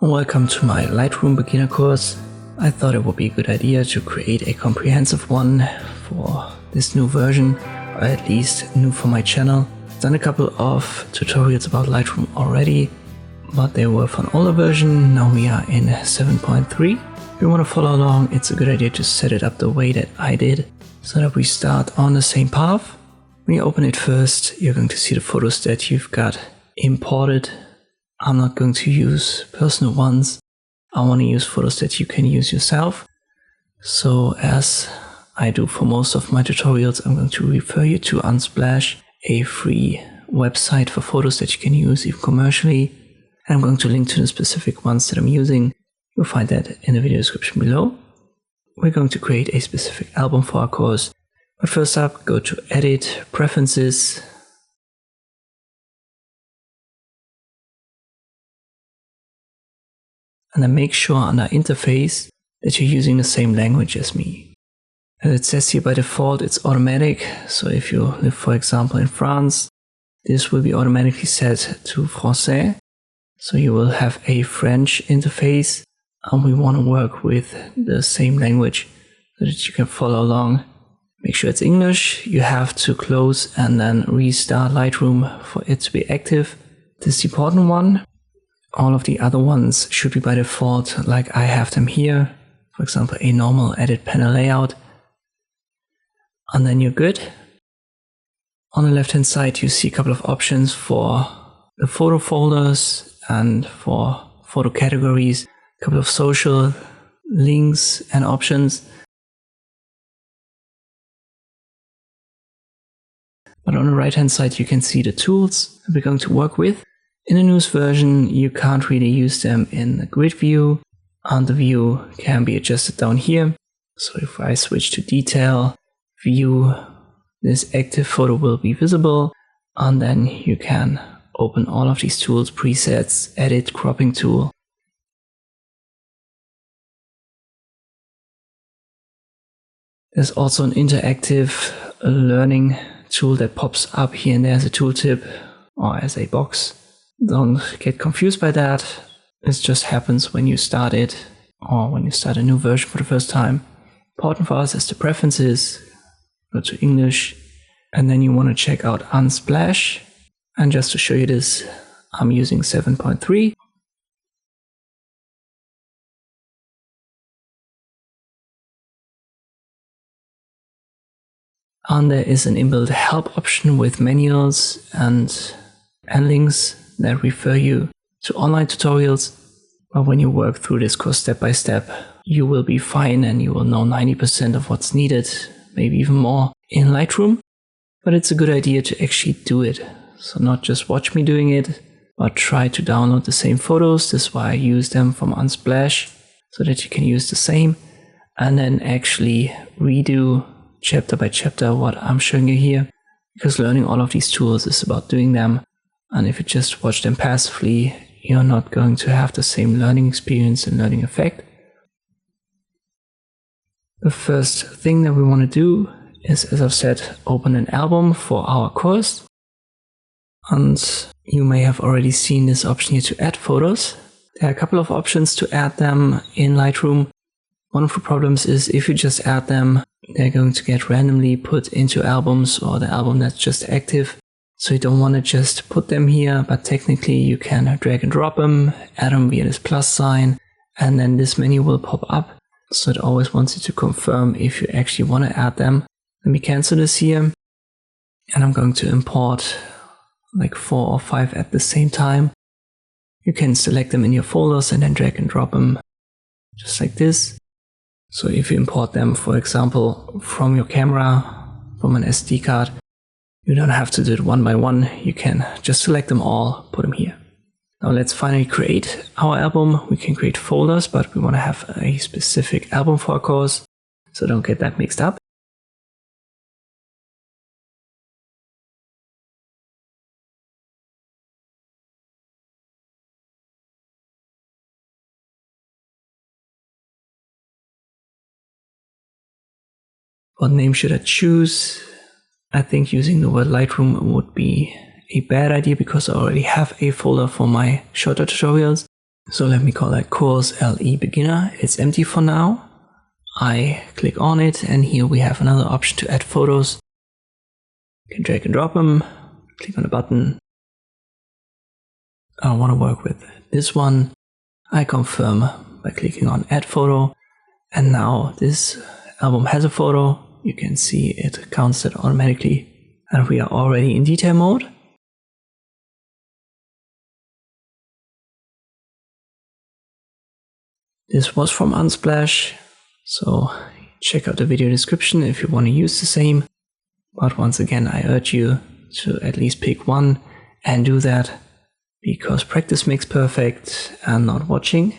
Welcome to my Lightroom beginner course. I thought it would be a good idea to create a comprehensive one for this new version, or at least new for my channel. I've done a couple of tutorials about Lightroom already, but they were for an older version. Now we are in 7.3. If you want to follow along, it's a good idea to set it up the way that I did, so that we start on the same path. When you open it first, you're going to see the photos that you've got imported. I'm not going to use personal ones. I want to use photos that you can use yourself. So as I do for most of my tutorials, I'm going to refer you to Unsplash, a free website for photos that you can use even commercially. And I'm going to link to the specific ones that I'm using. You'll find that in the video description below. We're going to create a specific album for our course. But first up, go to Edit, Preferences. And then make sure under Interface that you're using the same language as me. As it says here by default, it's automatic. So if you live, for example, in France, this will be automatically set to Français. So you will have a French interface, and we want to work with the same language so that you can follow along. Make sure it's English. You have to close and then restart Lightroom for it to be active. This is the important one. All of the other ones should be by default like I have them here. For example, a normal edit panel layout. And then you're good. On the left hand side you see a couple of options for the photo folders and for photo categories. A couple of social links and options. But on the right hand side you can see the tools that we're going to work with. In the newest version, you can't really use them in the grid view, and the view can be adjusted down here. So if I switch to detail, view, this active photo will be visible, and then you can open all of these tools, presets, edit, cropping tool. There's also an interactive learning tool that pops up here and there as a tooltip or as a box. Don't get confused by that. This just happens when you start it or when you start a new version for the first time. Important for us is the preferences. Go to English, and then you want to check out Unsplash. And just to show you this, I'm using 7.3. And there is an inbuilt help option with manuals and links that refer you to online tutorials. But when you work through this course step by step, you will be fine and you will know 90% of what's needed, maybe even more in Lightroom. But it's a good idea to actually do it. So not just watch me doing it, but try to download the same photos. This is why I use them from Unsplash, so that you can use the same, and then actually redo chapter by chapter what I'm showing you here, because learning all of these tools is about doing them. And if you just watch them passively, you're not going to have the same learning experience and learning effect. The first thing that we want to do is, as I've said, open an album for our course. And you may have already seen this option here to add photos. There are a couple of options to add them in Lightroom. One of the problems is if you just add them, they're going to get randomly put into albums or the album that's just active. So you don't want to just put them here, but technically you can drag and drop them, add them via this plus sign, and then this menu will pop up. So it always wants you to confirm if you actually want to add them. Let me cancel this here, and I'm going to import like 4 or 5 at the same time. You can select them in your folders and then drag and drop them just like this. So if you import them, for example, from your camera, from an SD card, you don't have to do it one by one. You can just select them all, put them here. Now let's finally create our album. We can create folders, but we want to have a specific album for our course, so don't get that mixed up. What name should I choose? I think using the word Lightroom would be a bad idea because I already have a folder for my shorter tutorials. So let me call that course LE Beginner. It's empty for now. I click on it, and here we have another option to add photos. You can drag and drop them, click on the button. I want to work with this one. I confirm by clicking on add photo, and now this album has a photo. You can see it counts it automatically, and we are already in detail mode. This was from Unsplash, so check out the video description if you want to use the same. But once again, I urge you to at least pick one and do that, because practice makes perfect and not watching.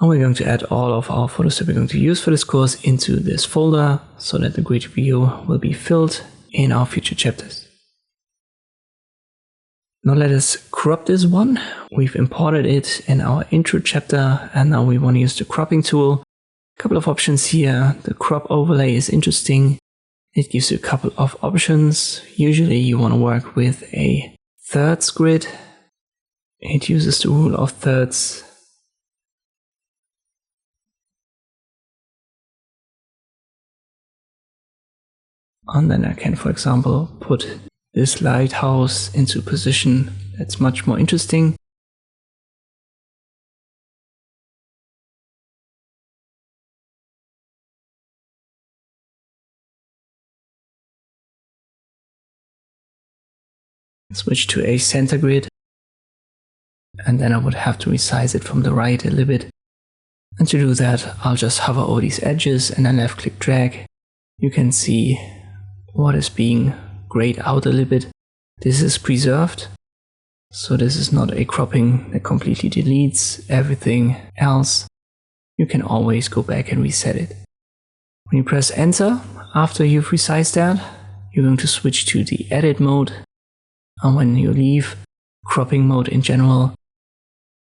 And we're going to add all of our photos that we're going to use for this course into this folder so that the grid view will be filled in our future chapters. Now let us crop this one. We've imported it in our intro chapter, and now we want to use the cropping tool. A couple of options here. The crop overlay is interesting. It gives you a couple of options. Usually you want to work with a thirds grid. It uses the rule of thirds. And then I can, for example, put this lighthouse into a position that's much more interesting. Switch to a center grid, and then I would have to resize it from the right a little bit. And to do that, I'll just hover over these edges and then left click drag. You can see what is being grayed out a little bit. This is preserved, so this is not a cropping that completely deletes everything else. You can always go back and reset it. When you press enter, after you've resized that, you're going to switch to the edit mode. And when you leave cropping mode in general,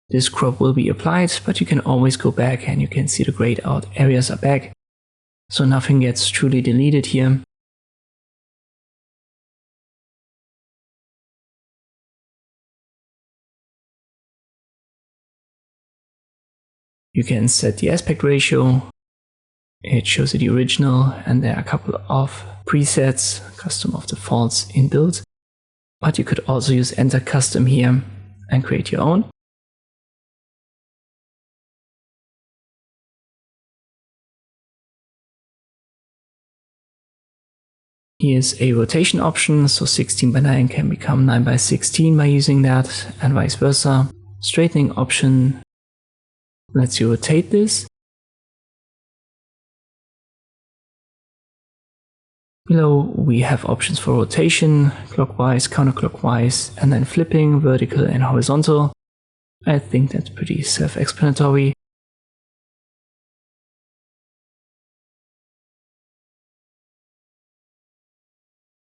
this crop will be applied, but you can always go back and you can see the grayed out areas are back. So nothing gets truly deleted here. You can set the aspect ratio. It shows you the original, and there are a couple of presets, custom of defaults inbuilt. But you could also use enter custom here and create your own. Here's a rotation option, so 16:9 can become 9:16 by using that, and vice versa. Straightening option lets you rotate this. Below we have options for rotation, clockwise, counterclockwise, and then flipping, vertical and horizontal. I think that's pretty self-explanatory.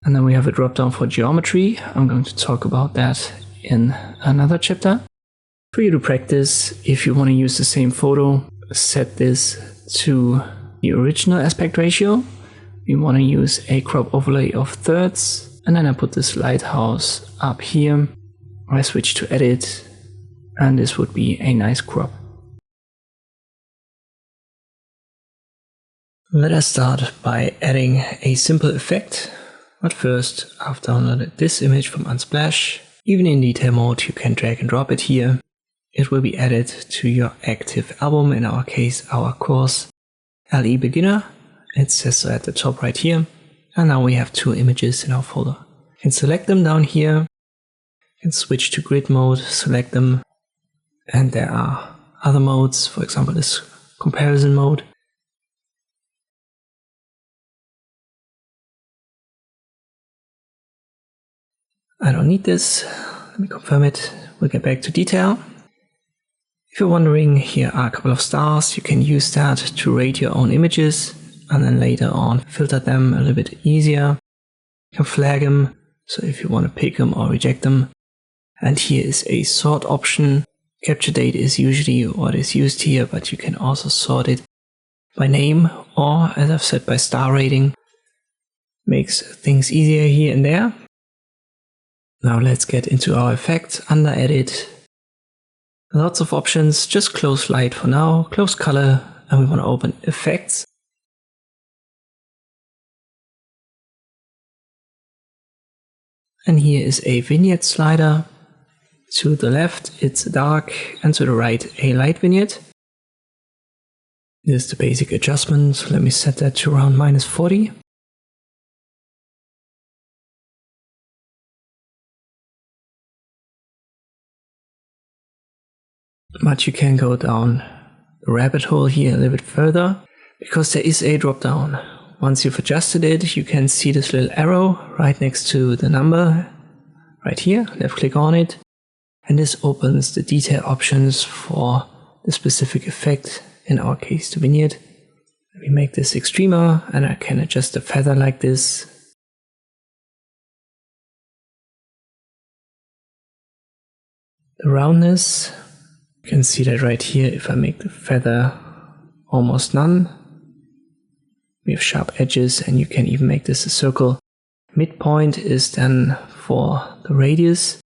And then we have a drop down for geometry. I'm going to talk about that in another chapter. For you to practice, if you want to use the same photo, set this to the original aspect ratio. We want to use a crop overlay of thirds, and then I put this lighthouse up here. I switch to edit, and this would be a nice crop. Let us start by adding a simple effect. But first, I've downloaded this image from Unsplash. Even in detail mode, you can drag and drop it here. It will be added to your active album, in our case, our course LE Beginner. It says so at the top right here. And now we have two images in our folder. You can select them down here. You can switch to grid mode, select them. And there are other modes, for example, this comparison mode. I don't need this. Let me confirm it. We'll get back to detail. If you're wondering, here are a couple of stars. You can use that to rate your own images and then later on filter them a little bit easier. You can flag them, so if you want to pick them or reject them. And here is a sort option. Capture date is usually what is used here, but you can also sort it by name or, as I've said, by star rating. Makes things easier here and there. Now let's get into our effect. Under edit, Lots of options, just close light for now, close color, and we want to open effects. And here is a vignette slider. To the left it's dark and to the right a light vignette. This is the basic adjustment. Let me set that to around -40. But you can go down the rabbit hole here a little bit further because there is a drop down. Once you've adjusted it, you can see this little arrow right next to the number right here. Left click on it. And this opens the detail options for the specific effect, in our case the vignette. We make this extremer and I can adjust the feather like this. The roundness, you can see that right here if I make the feather almost none. We have sharp edges and you can even make this a circle. Midpoint is then for the radius.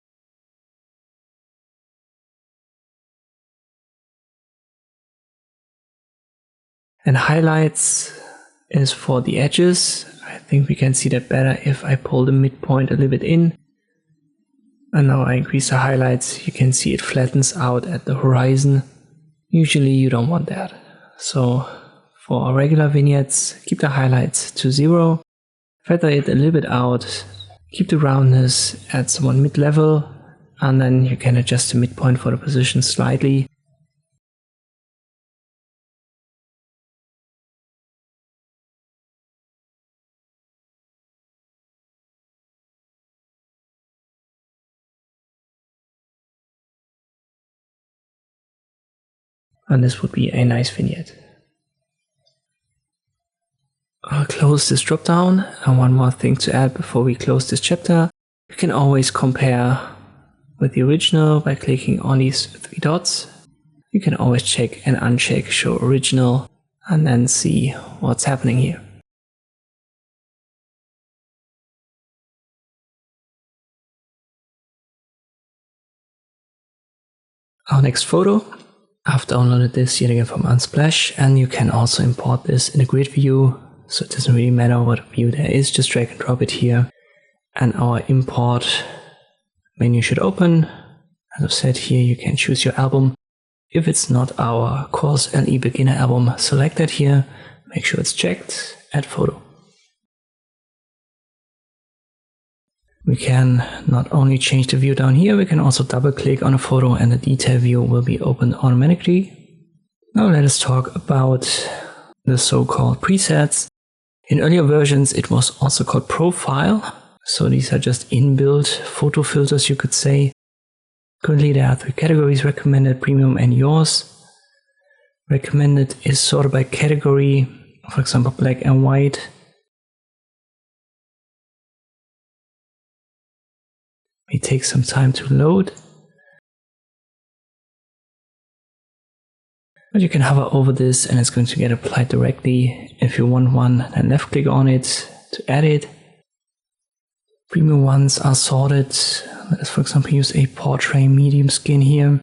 And highlights is for the edges. I think we can see that better if I pull the midpoint a little bit in. And now I increase the highlights. You can see it flattens out at the horizon. Usually you don't want that. So for our regular vignettes, keep the highlights to 0. Feather it a little bit out. Keep the roundness at somewhat mid-level. And then you can adjust the midpoint for the position slightly. And this would be a nice vignette. I'll close this drop down, and one more thing to add before we close this chapter. You can always compare with the original by clicking on these 3 dots. You can always check and uncheck show original and then see what's happening here. Our next photo. I've downloaded this yet again from Unsplash, and you can also import this in a grid view, so it doesn't really matter what view there is, just drag and drop it here. And our import menu should open. As I've said here, you can choose your album. If it's not our course LE beginner album, select that here, make sure it's checked, add photo. We can not only change the view down here, we can also double click on a photo and the detail view will be opened automatically. Now let us talk about the so-called presets. In earlier versions it was also called profile, so these are just inbuilt photo filters, you could say. Currently there are 3 categories: recommended, premium and yours. Recommended is sorted by category, for example black and white. May take some time to load. But you can hover over this and it's going to get applied directly. If you want one, then left click on it to add it. Premium ones are sorted. Let's for example use a portrait medium skin here.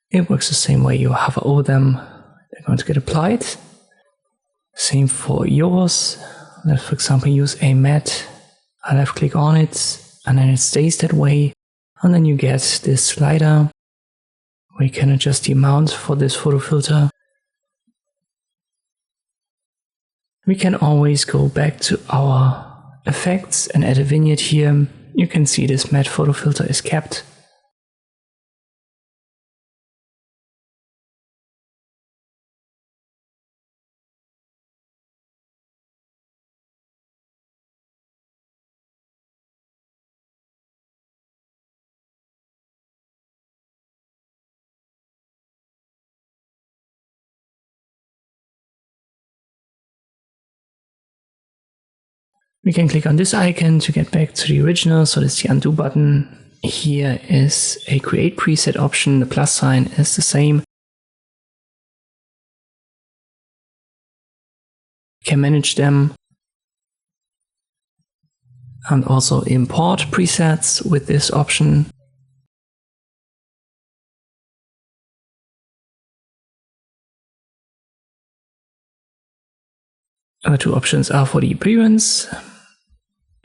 It works the same way. You hover over them, they're going to get applied. Same for yours. Let's for example use a matte. I left click on it and then it stays that way. And then you get this slider where you can adjust the amount for this photo filter. We can always go back to our effects and add a vignette here. You can see this matte photo filter is kept. We can click on this icon to get back to the original, so that's the undo button. Here is a create preset option, the plus sign is the same. You can manage them. and also import presets with this option. Other two options are for the previews.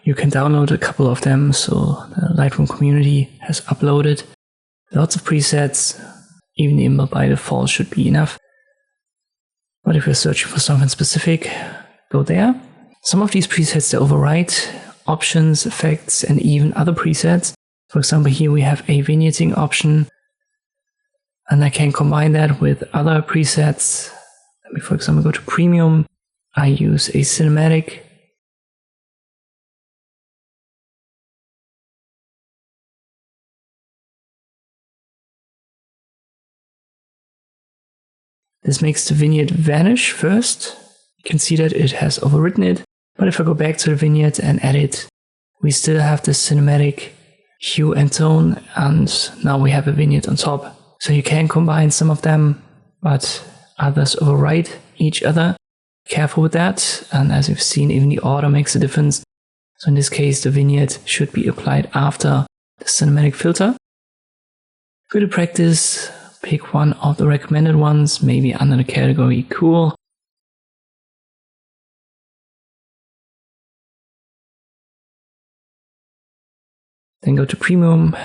You can download a couple of them, so the Lightroom community has uploaded lots of presets. Even the inbuilt by default should be enough. But if you're searching for something specific, go there. Some of these presets, they override options, effects, and even other presets. For example, here we have a vignetting option, and I can combine that with other presets. Let me, for example, go to Premium. I use a cinematic. This makes the vignette vanish first. You can see that it has overwritten it. But if I go back to the vignette and edit, we still have the cinematic hue and tone, and now we have a vignette on top. So you can combine some of them, but others override each other. Careful with that, and as you've seen, even the order makes a difference. So in this case, the vignette should be applied after the cinematic filter. For the practice, pick one of the recommended ones, maybe under the category cool. Then go to Premium,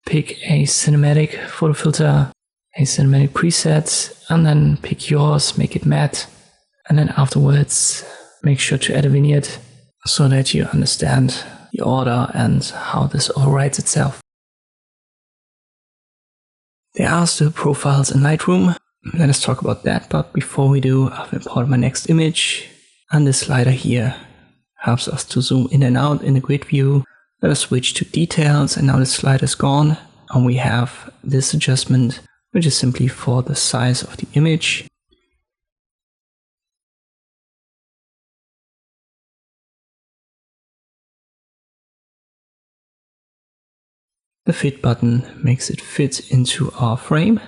pick a cinematic photo filter, a cinematic preset, and then pick yours, make it matte. And then afterwards, make sure to add a vignette so that you understand the order and how this overrides itself. There are still profiles in Lightroom. Let us talk about that, but before we do, I've imported my next image, and this slider here helps us to zoom in and out in the grid view. Let us switch to details, and now the slider is gone, and we have this adjustment, which is simply for the size of the image. The fit button makes it fit into our frame.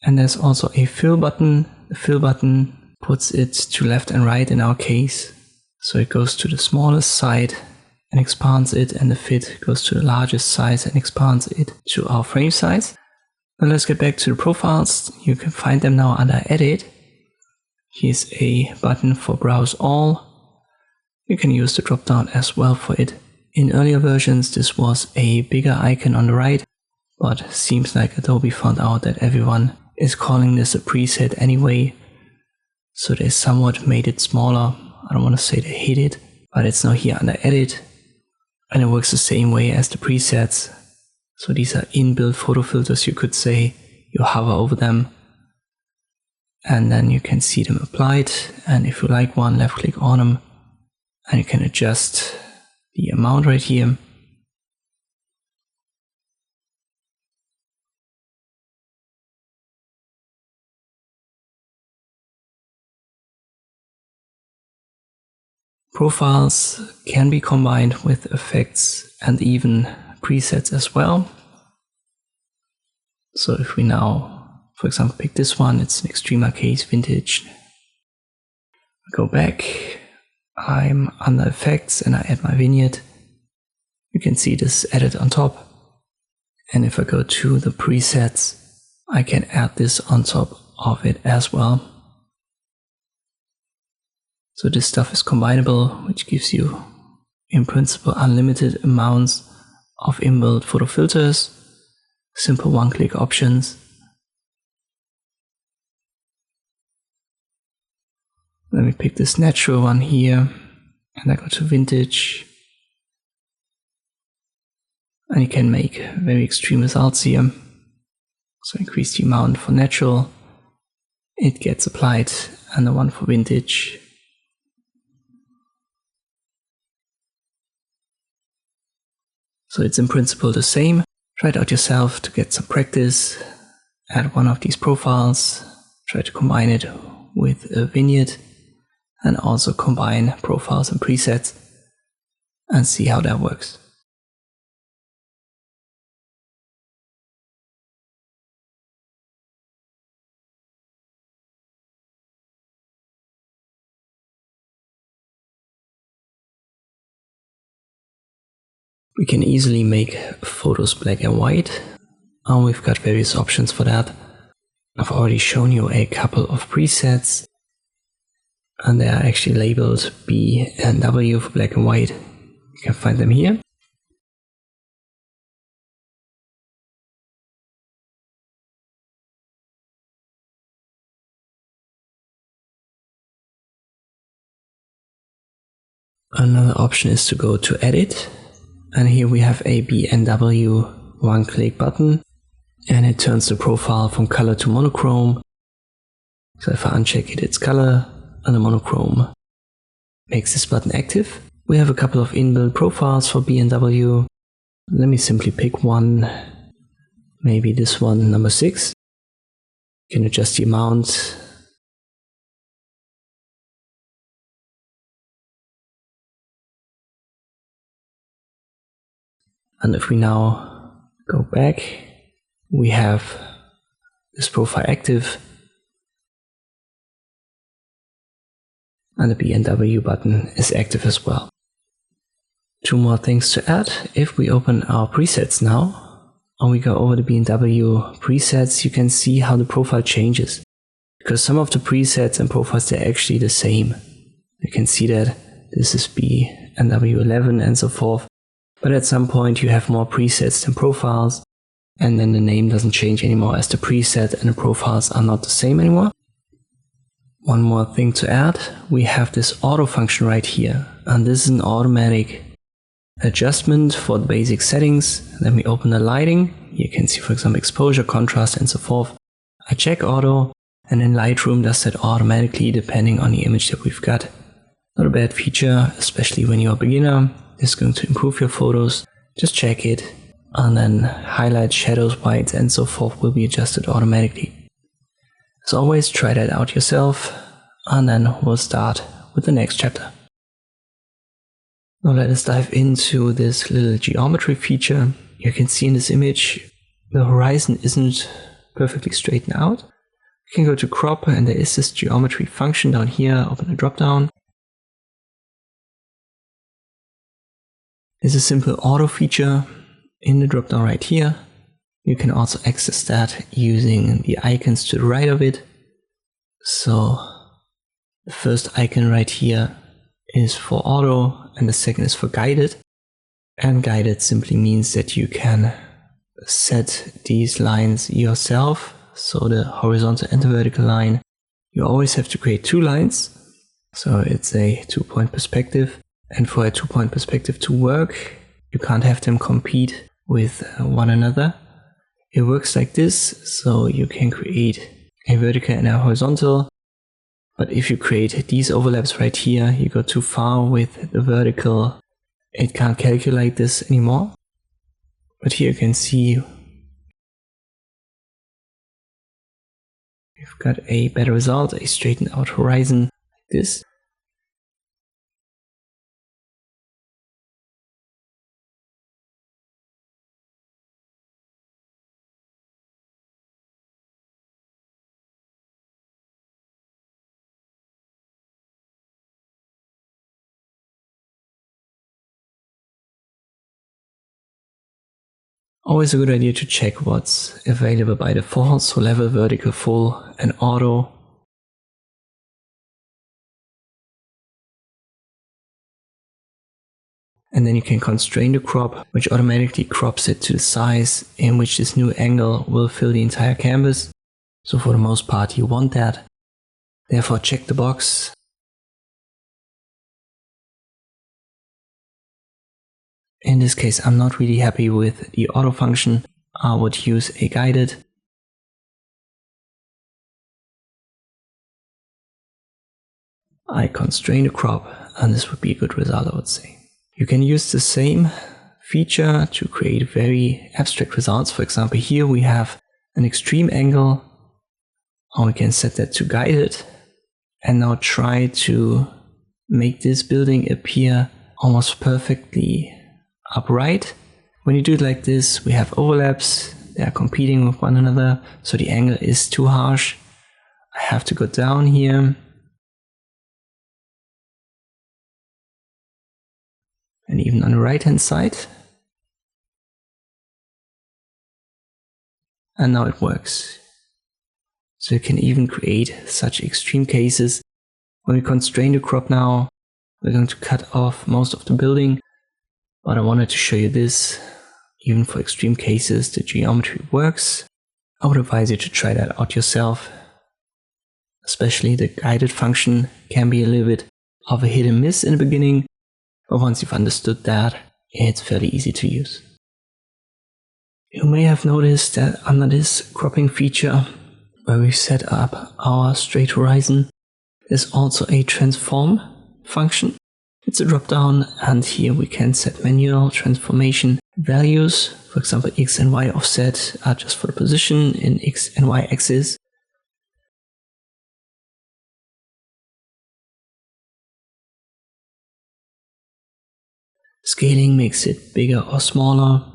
And there's also a fill button. The fill button puts it to left and right in our case. So it goes to the smallest side and expands it, and the fit goes to the largest size and expands it to our frame size. Now let's get back to the profiles. You can find them now under Edit. Here's a button for Browse All. You can use the drop down as well for it. In earlier versions, this was a bigger icon on the right, but seems like Adobe found out that everyone is calling this a preset anyway, so they somewhat made it smaller. I don't want to say they hid it, but it's now here under Edit, and it works the same way as the presets. So these are inbuilt photo filters, you could say. You hover over them, and then you can see them applied, and if you like one, left click on them, and you can adjust the amount right here. Profiles can be combined with effects and even presets as well. So if we now, for example, pick this one, it's an Extrema case vintage. Go back, I'm under effects and I add my vignette. You can see this added on top. And if I go to the presets, I can add this on top of it as well. So this stuff is combinable, which gives you, in principle, unlimited amounts of inbuilt photo filters, simple one-click options. Let me pick this natural one here, and I go to vintage. And you can make very extreme results here. So increase the amount for natural, it gets applied, and the one for vintage. So it's in principle the same. Try it out yourself to get some practice. Add one of these profiles. Try to combine it with a vignette. And also combine profiles and presets. And see how that works. We can easily make photos black and white, and we've got various options for that. I've already shown you a couple of presets, and they are actually labeled B and W for black and white. You can find them here. Another option is to go to Edit, and here we have a B and W one-click button, and it turns the profile from color to monochrome. So if I uncheck it, it's color, and the monochrome makes this button active. We have a couple of inbuilt profiles for B and W. Let me simply pick one, maybe this one, number 6. You can adjust the amount. And if we now go back, we have this profile active, and the B and W button is active as well. 2 more things to add. If we open our presets now, and we go over the B and W presets, you can see how the profile changes. Because some of the presets and profiles, they're actually the same. You can see that this is B and W11 and so forth. But at some point you have more presets than profiles, and then the name doesn't change anymore as the preset and the profiles are not the same anymore. One more thing to add, we have this auto function right here, and this is an automatic adjustment for the basic settings. Then we open the lighting. You can see, for example, exposure, contrast, and so forth. I check auto, and then Lightroom does that automatically depending on the image that we've got. Not a bad feature, especially when you're a beginner. It's going to improve your photos. Just check it, and then highlights, shadows, whites, and so forth will be adjusted automatically. As always, try that out yourself, and then we'll start with the next chapter. Now let us dive into this little geometry feature. You can see in this image, the horizon isn't perfectly straightened out. You can go to crop, and there is this geometry function down here, open the drop down. There's a simple auto feature in the drop down right here. You can also access that using the icons to the right of it. So the first icon right here is for auto, and the second is for guided. And guided simply means that you can set these lines yourself. So the horizontal and the vertical line, you always have to create 2 lines. So it's a 2-point perspective. And for a 2-point perspective to work, you can't have them compete with one another. It works like this, so you can create a vertical and a horizontal. But if you create these overlaps right here, you go too far with the vertical. It can't calculate this anymore. But here you can see we've got a better result, a straightened out horizon like this. Always a good idea to check what's available by default, so level, vertical, full, and auto. And then you can constrain the crop, which automatically crops it to the size in which this new angle will fill the entire canvas. So for the most part you want that. Therefore check the box. In this case, I'm not really happy with the auto function. I would use a guided. I constrain the crop, and this would be a good result, I would say. You can use the same feature to create very abstract results. For example, here we have an extreme angle, and we can set that to guided. And now try to make this building appear almost perfectly upright. When you do it like this, we have overlaps, they are competing with one another, so the angle is too harsh. I have to go down here. And even on the right hand side, and now it works. So you can even create such extreme cases. When we constrain the crop now, we're going to cut off most of the building, but I wanted to show you this. Even for extreme cases, the geometry works. I would advise you to try that out yourself. Especially the guided function can be a little bit of a hit and miss in the beginning, but once you've understood that, it's fairly easy to use. You may have noticed that under this cropping feature, where we set up our straight horizon, there's also a transform function. It's a drop down, and here we can set manual transformation values. For example, X and Y offset are just for the position in X and Y axis. Scaling makes it bigger or smaller.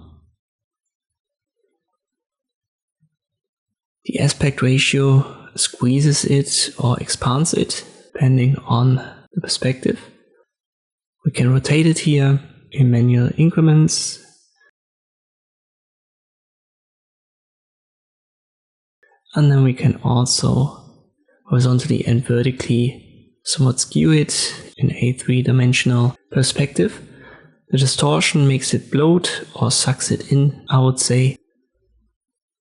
The aspect ratio squeezes it or expands it, depending on the perspective. We can rotate it here in manual increments. And then we can also horizontally and vertically somewhat skew it in a three-dimensional perspective. The distortion makes it bloat or sucks it in, I would say.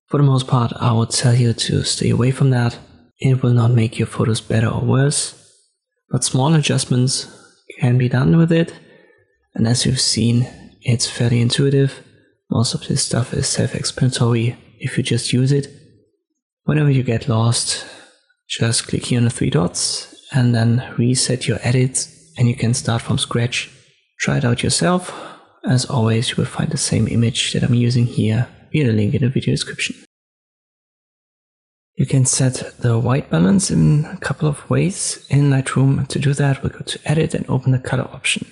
For the most part, I would tell you to stay away from that. It will not make your photos better or worse, but small adjustments can be done with it. And as you've seen, it's fairly intuitive. Most of this stuff is self-explanatory if you just use it. Whenever you get lost, just click here on the three dots and then reset your edits, and you can start from scratch. Try it out yourself. As always, you will find the same image that I'm using here via the link in the video description. You can set the white balance in a couple of ways in Lightroom. To do that, we'll go to Edit and open the color option.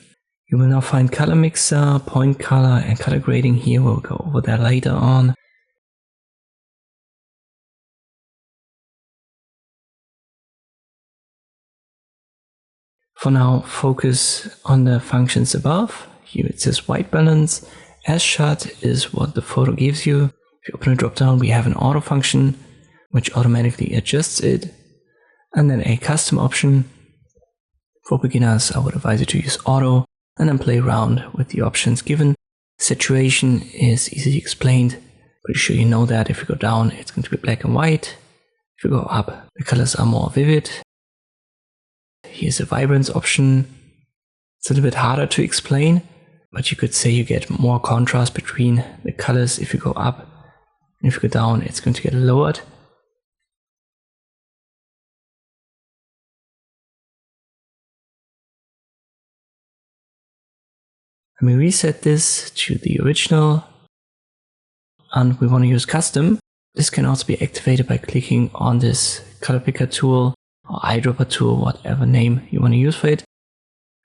You will now find color mixer, point color, and color grading here. We'll go over that later on. For now, focus on the functions above. Here it says white balance. As shot is what the photo gives you. If you open a drop down, we have an auto function which automatically adjusts it, and then a custom option. For beginners, I would advise you to use auto and then play around with the options given. Saturation is easily explained. Pretty sure you know that. If you go down, it's going to be black and white. If you go up, the colors are more vivid. Here's a vibrance option. It's a little bit harder to explain, but you could say you get more contrast between the colors if you go up, and if you go down, it's going to get lowered. Let me reset this to the original, and we want to use custom. This can also be activated by clicking on this color picker tool or eyedropper tool, whatever name you want to use for it.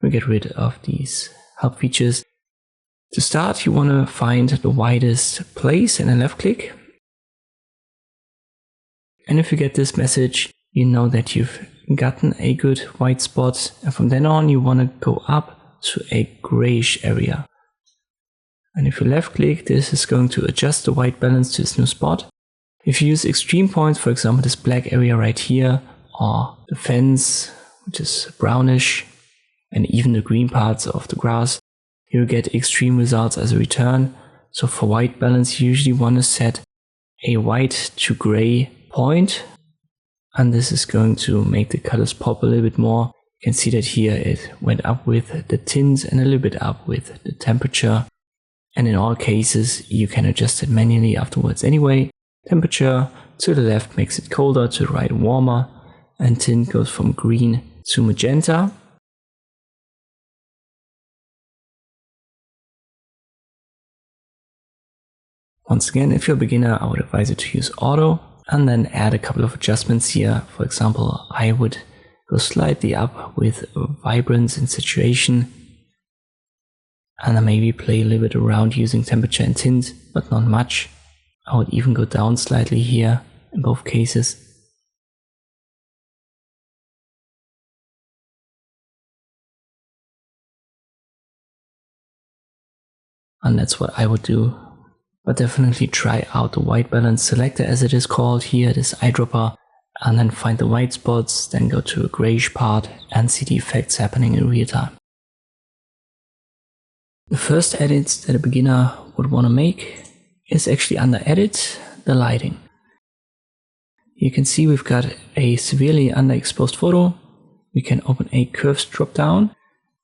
We get rid of these help features. To start, you want to find the widest place and then left click. And if you get this message, you know that you've gotten a good white spot. And from then on, you want to go up to a grayish area. And if you left click, this is going to adjust the white balance to this new spot. If you use extreme points, for example, this black area right here, or the fence, which is brownish, and even the green parts of the grass, you'll get extreme results as a return. So for white balance, you usually want to set a white to gray point, and this is going to make the colors pop a little bit more. You can see that here it went up with the tint and a little bit up with the temperature. And in all cases, you can adjust it manually afterwards anyway. Temperature to the left makes it colder, to the right warmer, and tint goes from green to magenta. Once again, if you're a beginner, I would advise you to use auto and then add a couple of adjustments here. For example, I would go slightly up with vibrance and saturation, and then maybe play a little bit around using temperature and tint, but not much. I would even go down slightly here in both cases. And that's what I would do. but definitely try out the white balance selector, as it is called here, this eyedropper, and then find the white spots, then go to a grayish part and see the effects happening in real time. The first edits that a beginner would want to make is actually under Edit, the lighting. You can see we've got a severely underexposed photo. We can open a curves drop down,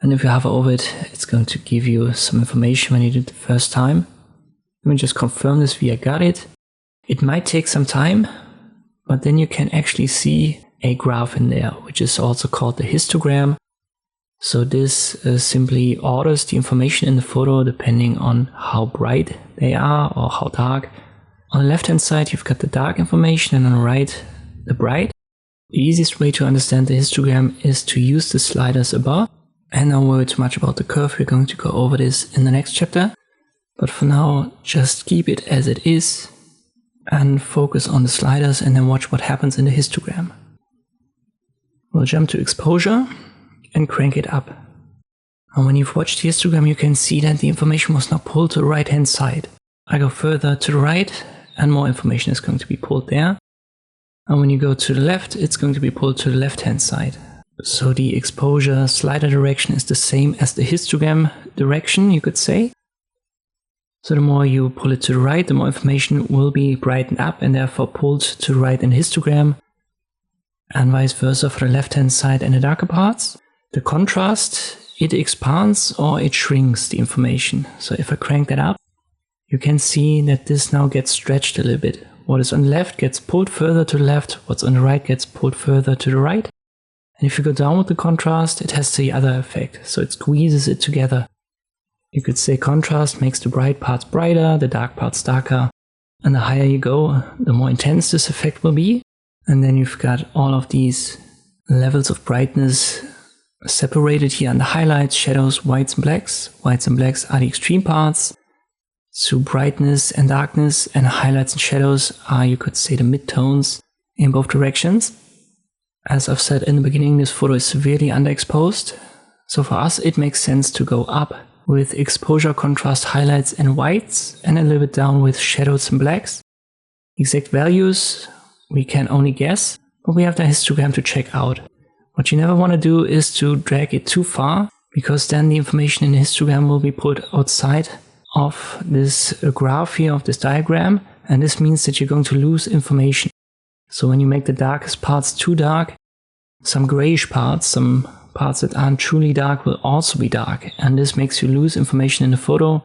and if you hover over it, it's going to give you some information when you do it the first time. Let me just confirm this via Got It. It might take some time, but then you can actually see a graph in there, which is also called the histogram. So this simply orders the information in the photo depending on how bright they are or how dark. On the left hand side you've got the dark information, and on the right the bright. The easiest way to understand the histogram is to use the sliders above, and don't worry too much about the curve. We're going to go over this in the next chapter, but for now just keep it as it is and focus on the sliders and then watch what happens in the histogram. We'll jump to exposure and crank it up. And when you've watched the histogram, you can see that the information was now pulled to the right hand side. I go further to the right and more information is going to be pulled there. And when you go to the left, it's going to be pulled to the left hand side. So the exposure slider direction is the same as the histogram direction, you could say. So the more you pull it to the right, the more information will be brightened up and therefore pulled to the right in the histogram, and vice versa for the left hand side and the darker parts. The contrast, it expands or it shrinks the information. So if I crank that up, you can see that this now gets stretched a little bit. What is on the left gets pulled further to the left, what's on the right gets pulled further to the right. And if you go down with the contrast, it has the other effect, so it squeezes it together. You could say contrast makes the bright parts brighter, the dark parts darker, and the higher you go, the more intense this effect will be. And then you've got all of these levels of brightness separated here under highlights, shadows, whites and blacks. Whites and blacks are the extreme parts. So brightness and darkness, and highlights and shadows are, you could say, the midtones in both directions. As I've said in the beginning, this photo is severely underexposed. So for us, it makes sense to go up with exposure, contrast, highlights and whites, and a little bit down with shadows and blacks. Exact values we can only guess, but we have the histogram to check out. What you never want to do is to drag it too far, because then the information in the histogram will be pulled outside of this graph here, of this diagram, and this means that you're going to lose information. So when you make the darkest parts too dark, some grayish parts, some parts that aren't truly dark will also be dark, and this makes you lose information in the photo,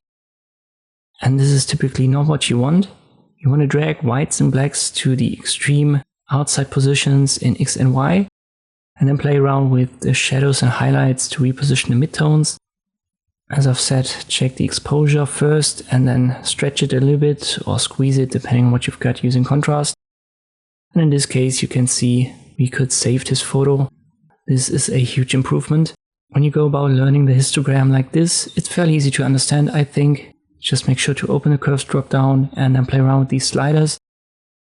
and this is typically not what you want. You want to drag whites and blacks to the extreme outside positions in X and Y, and then play around with the shadows and highlights to reposition the midtones. As I've said, check the exposure first and then stretch it a little bit or squeeze it depending on what you've got using contrast. And in this case you can see we could save this photo. This is a huge improvement. When you go about learning the histogram like this, it's fairly easy to understand, I think. Just make sure to open the curves drop down and then play around with these sliders,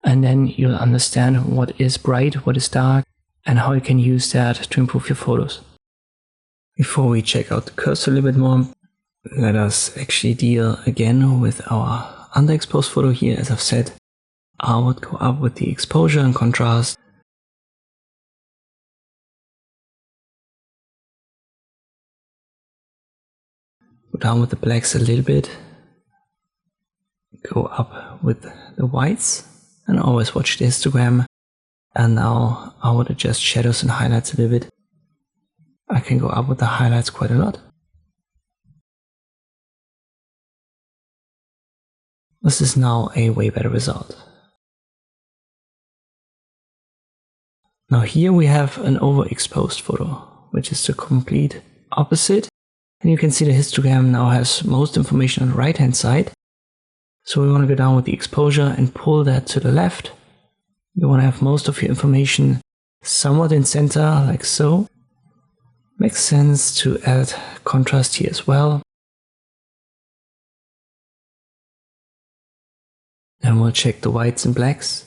and then you'll understand what is bright, what is dark, and how you can use that to improve your photos. Before we check out the curves a little bit more, let us actually deal again with our underexposed photo here. As I've said, I would go up with the exposure and contrast. Go down with the blacks a little bit. Go up with the whites, and always watch the histogram. And now I would adjust shadows and highlights a little bit. I can go up with the highlights quite a lot. This is now a way better result. Now here we have an overexposed photo, which is the complete opposite. And you can see the histogram now has most information on the right hand side. So we want to go down with the exposure and pull that to the left. You want to have most of your information somewhat in center, like so. Makes sense to add contrast here as well. Then we'll check the whites and blacks.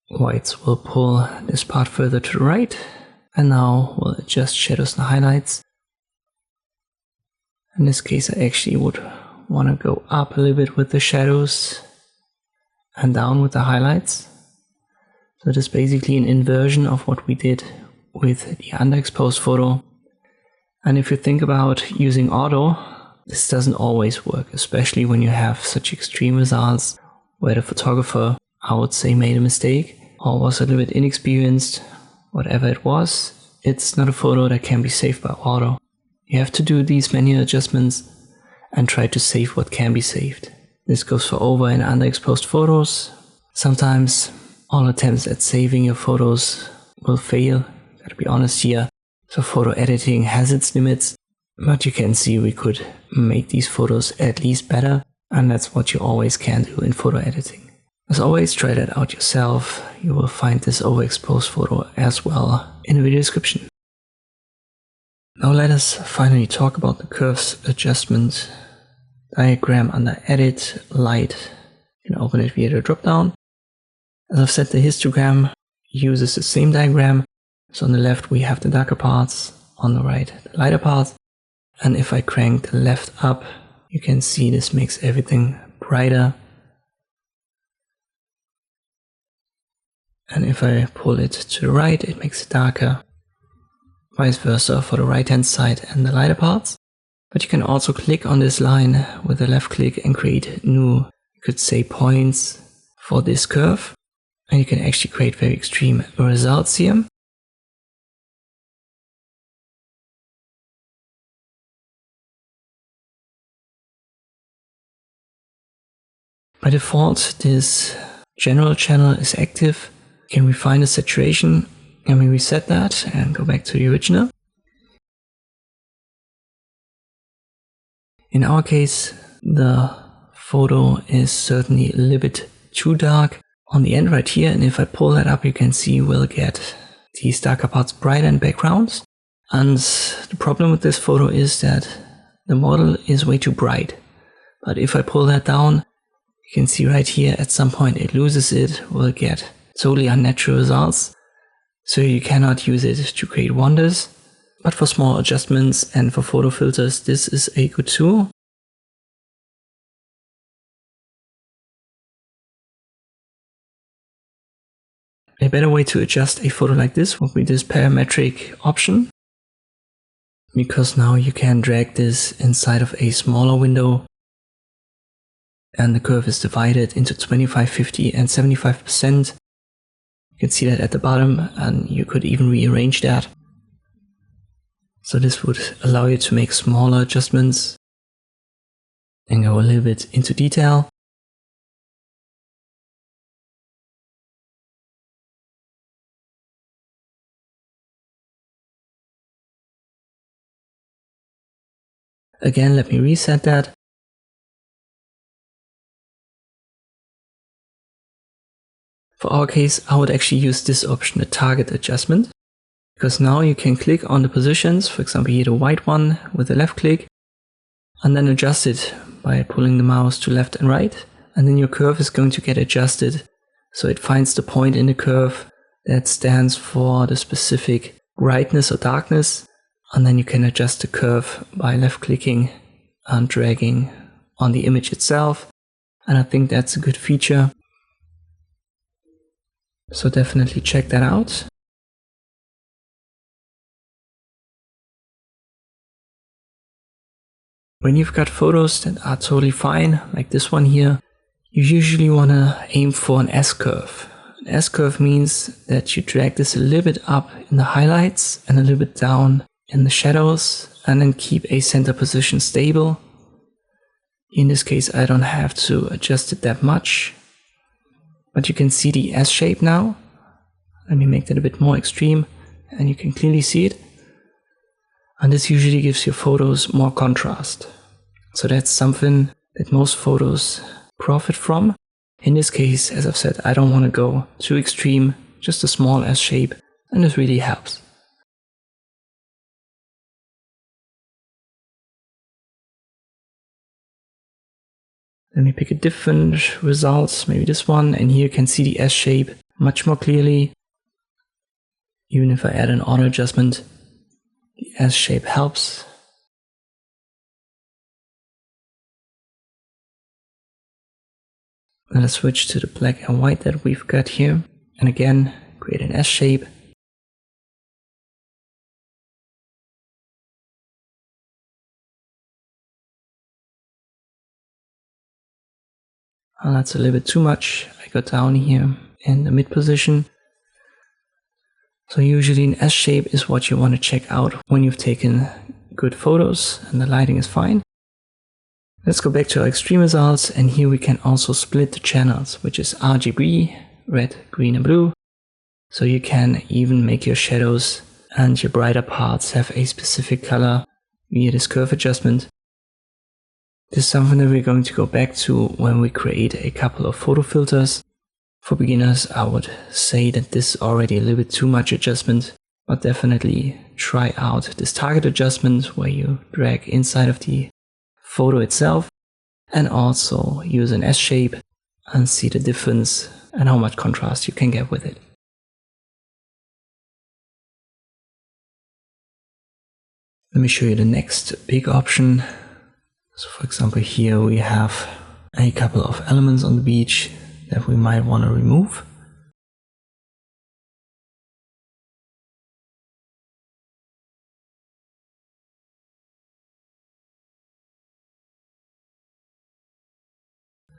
Whites will pull this part further to the right. And now we'll adjust shadows and highlights. In this case, I actually would want to go up a little bit with the shadows and down with the highlights. So it is basically an inversion of what we did with the underexposed photo. And if you think about using auto, this doesn't always work, especially when you have such extreme results where the photographer, I would say, made a mistake or was a little bit inexperienced, whatever it was. It's not a photo that can be saved by auto. You have to do these manual adjustments and try to save what can be saved. This goes for over and underexposed photos. Sometimes all attempts at saving your photos will fail. Gotta be honest here. So photo editing has its limits, but you can see we could make these photos at least better, and that's what you always can do in photo editing. As always, try that out yourself. You will find this overexposed photo as well in the video description. Now let us finally talk about the curves adjustment diagram under Edit, Light. You can open it via the drop-down. As I've said, the histogram uses the same diagram. So on the left we have the darker parts, on the right the lighter parts. And if I crank the left up, you can see this makes everything brighter. And if I pull it to the right, it makes it darker. Vice versa for the right hand side and the lighter parts. But you can also click on this line with the left click and create new, you could say, points for this curve. And you can actually create very extreme results here. By default, this general channel is active. You can refine the saturation, and we reset that and go back to the original. In our case, the photo is certainly a little bit too dark on the end right here, and if I pull that up, you can see we'll get these darker parts brighter in backgrounds. And the problem with this photo is that the model is way too bright. But if I pull that down, you can see right here at some point it loses it, we'll get totally unnatural results. So you cannot use it to create wonders. But for small adjustments and for photo filters, this is a good tool. A better way to adjust a photo like this would be this parametric option, because now you can drag this inside of a smaller window and the curve is divided into 25, 50 and 75%. You can see that at the bottom, and you could even rearrange that. So this would allow you to make smaller adjustments and go a little bit into detail. Again, let me reset that. For our case, I would actually use this option, the target adjustment, because now you can click on the positions, for example here the white one with the left click, and then adjust it by pulling the mouse to left and right, and then your curve is going to get adjusted. So it finds the point in the curve that stands for the specific brightness or darkness, and then you can adjust the curve by left clicking and dragging on the image itself. And I think that's a good feature. So definitely check that out. When you've got photos that are totally fine, like this one here, you usually want to aim for an S-curve. An S-curve means that you drag this a little bit up in the highlights and a little bit down in the shadows, and then keep a center position stable. In this case, I don't have to adjust it that much, but you can see the S shape now. Let me make that a bit more extreme, and you can clearly see it. And this usually gives your photos more contrast. So that's something that most photos profit from. In this case, as I've said, I don't want to go too extreme, just a small S shape, and this really helps. Let me pick a different result, maybe this one, and here you can see the S shape much more clearly. Even if I add an auto adjustment, the S shape helps. Let us switch to the black and white that we've got here. And again, create an S shape. Well, that's a little bit too much. I got down here in the mid position. So usually an S shape is what you want to check out when you've taken good photos and the lighting is fine. Let's go back to our extreme results, and here we can also split the channels, which is RGB, red, green and blue. So you can even make your shadows and your brighter parts have a specific color via this curve adjustment. This is something that we're going to go back to when we create a couple of photo filters. For beginners, I would say that this is already a little bit too much adjustment, but definitely try out this target adjustment where you drag inside of the photo itself and also use an S shape and see the difference and how much contrast you can get with it. Let me show you the next big option. So for example, here we have a couple of elements on the beach that we might want to remove.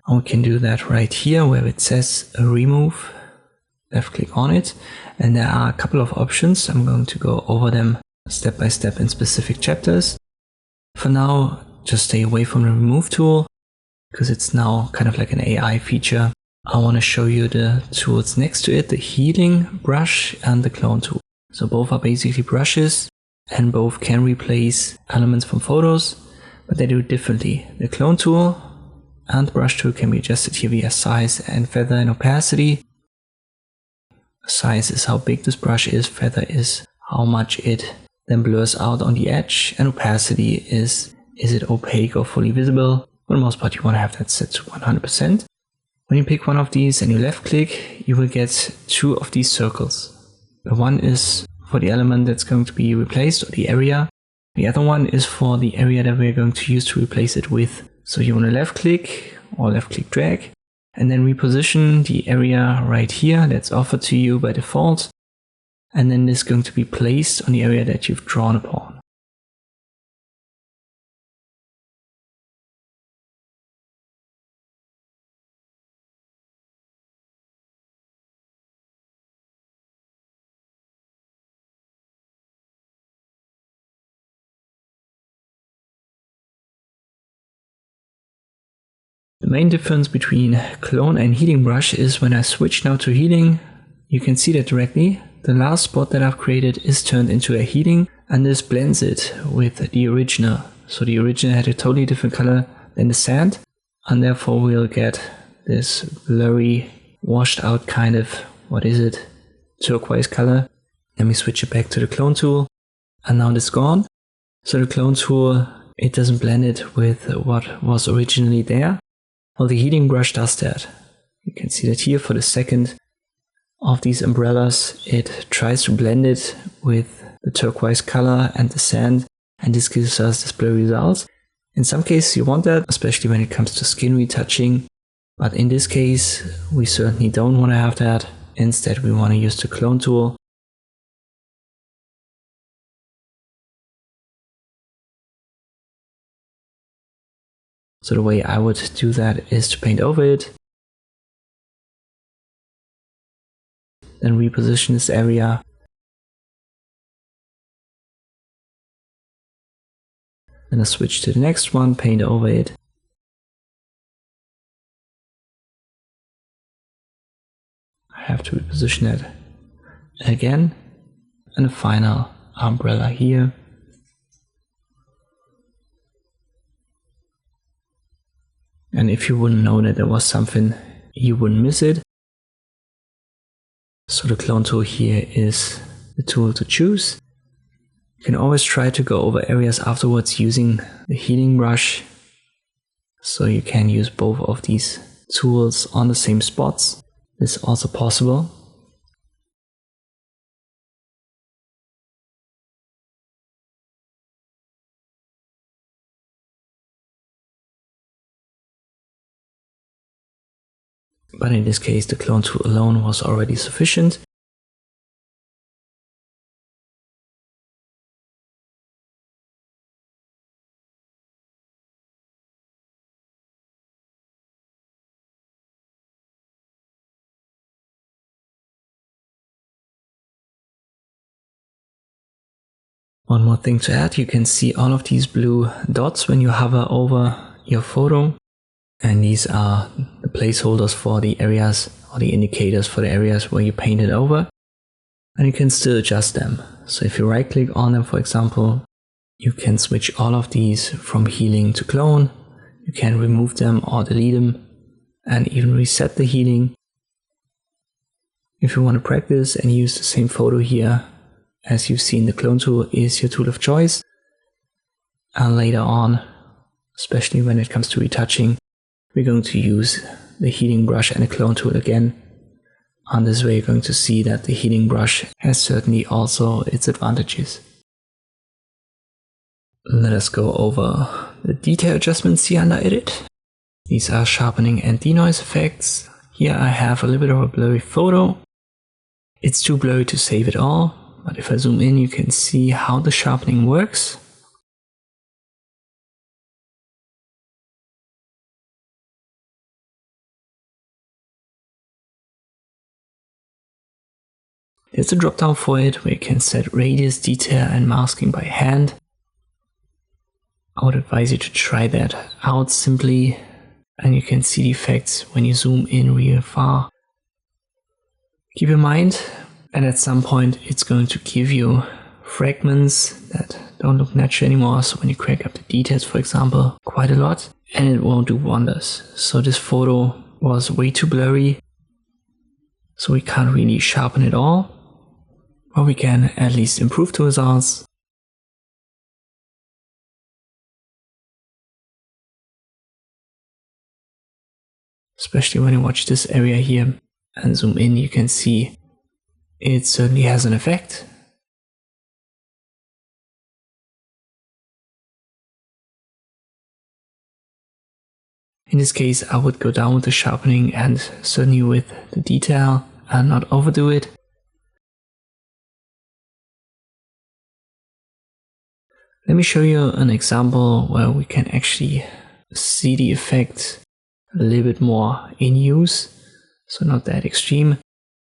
And we can do that right here where it says remove. Left click on it, and there are a couple of options. I'm going to go over them step by step in specific chapters. For now, just stay away from the remove tool because it's now kind of like an AI feature. I want to show you the tools next to it, the healing brush and the clone tool. So both are basically brushes and both can replace elements from photos, but they do it differently. The clone tool and the brush tool can be adjusted here via size and feather and opacity. Size is how big this brush is, feather is how much it then blurs out on the edge, and opacity is it opaque or fully visible. For the most part you want to have that set to 100%. When you pick one of these and you left click, you will get two of these circles. The one is for the element that's going to be replaced, or the area. The other one is for the area that we're going to use to replace it with. So you want to left click or left click drag, and then reposition the area right here that's offered to you by default, and then this is going to be placed on the area that you've drawn upon. The main difference between clone and healing brush is when I switch now to healing, you can see that directly. The last spot that I've created is turned into a healing, and this blends it with the original. So the original had a totally different color than the sand, and therefore we'll get this blurry, washed out kind of, what is it, turquoise color. Let me switch it back to the clone tool, and now it's gone. So the clone tool, it doesn't blend it with what was originally there. Well, the healing brush does that. You can see that here for the second of these umbrellas, it tries to blend it with the turquoise color and the sand, and this gives us this blurry result. In some cases you want that, especially when it comes to skin retouching, but in this case we certainly don't want to have that. Instead we want to use the clone tool. So the way I would do that is to paint over it, then reposition this area, then I switch to the next one, paint over it, I have to reposition it again, and a final umbrella here. And if you wouldn't know that there was something, you wouldn't miss it. So the clone tool here is the tool to choose. You can always try to go over areas afterwards using the healing brush. So you can use both of these tools on the same spots. This is also possible. but in this case the clone tool alone was already sufficient. One more thing to add, you can see all of these blue dots when you hover over your photo. And these are the placeholders for the areas or the indicators for the areas where you painted over. And you can still adjust them. So if you right click on them, for example, you can switch all of these from healing to clone. You can remove them or delete them and even reset the healing. If you want to practice and use the same photo here, as you've seen, the clone tool is your tool of choice. And later on, especially when it comes to retouching, we're going to use the healing brush and the clone tool again. On this way, you're going to see that the healing brush has certainly also its advantages. Let us go over the detail adjustments here under Edit. These are Sharpening and De-Noise effects. Here I have a little bit of a blurry photo. It's too blurry to save it all. But if I zoom in, you can see how the sharpening works. There's a drop down for it where you can set radius, detail and masking by hand. I would advise you to try that out simply, and you can see the effects when you zoom in real far. Keep in mind, and at some point it's going to give you fragments that don't look natural anymore. So when you crank up the details, for example, quite a lot, and it won't do wonders. So this photo was way too blurry, so we can't really sharpen it all, but we can at least improve the results. Especially when you watch this area here and zoom in, you can see it certainly has an effect. In this case, I would go down with the sharpening and certainly with the detail and not overdo it. Let me show you an example where we can actually see the effect a little bit more in use, so not that extreme.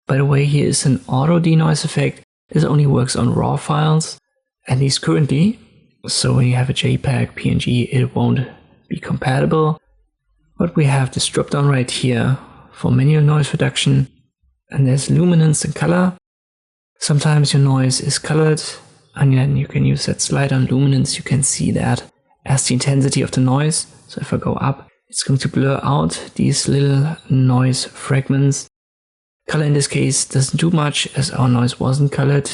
By the way, here is an auto denoise effect. This only works on RAW files, at least currently. So when you have a JPEG, PNG, it won't be compatible. But we have this drop down right here for manual noise reduction, and there's luminance and color. Sometimes your noise is colored, and then you can use that slider on luminance. You can see that as the intensity of the noise. So if I go up, it's going to blur out these little noise fragments. Color in this case doesn't do much as our noise wasn't colored,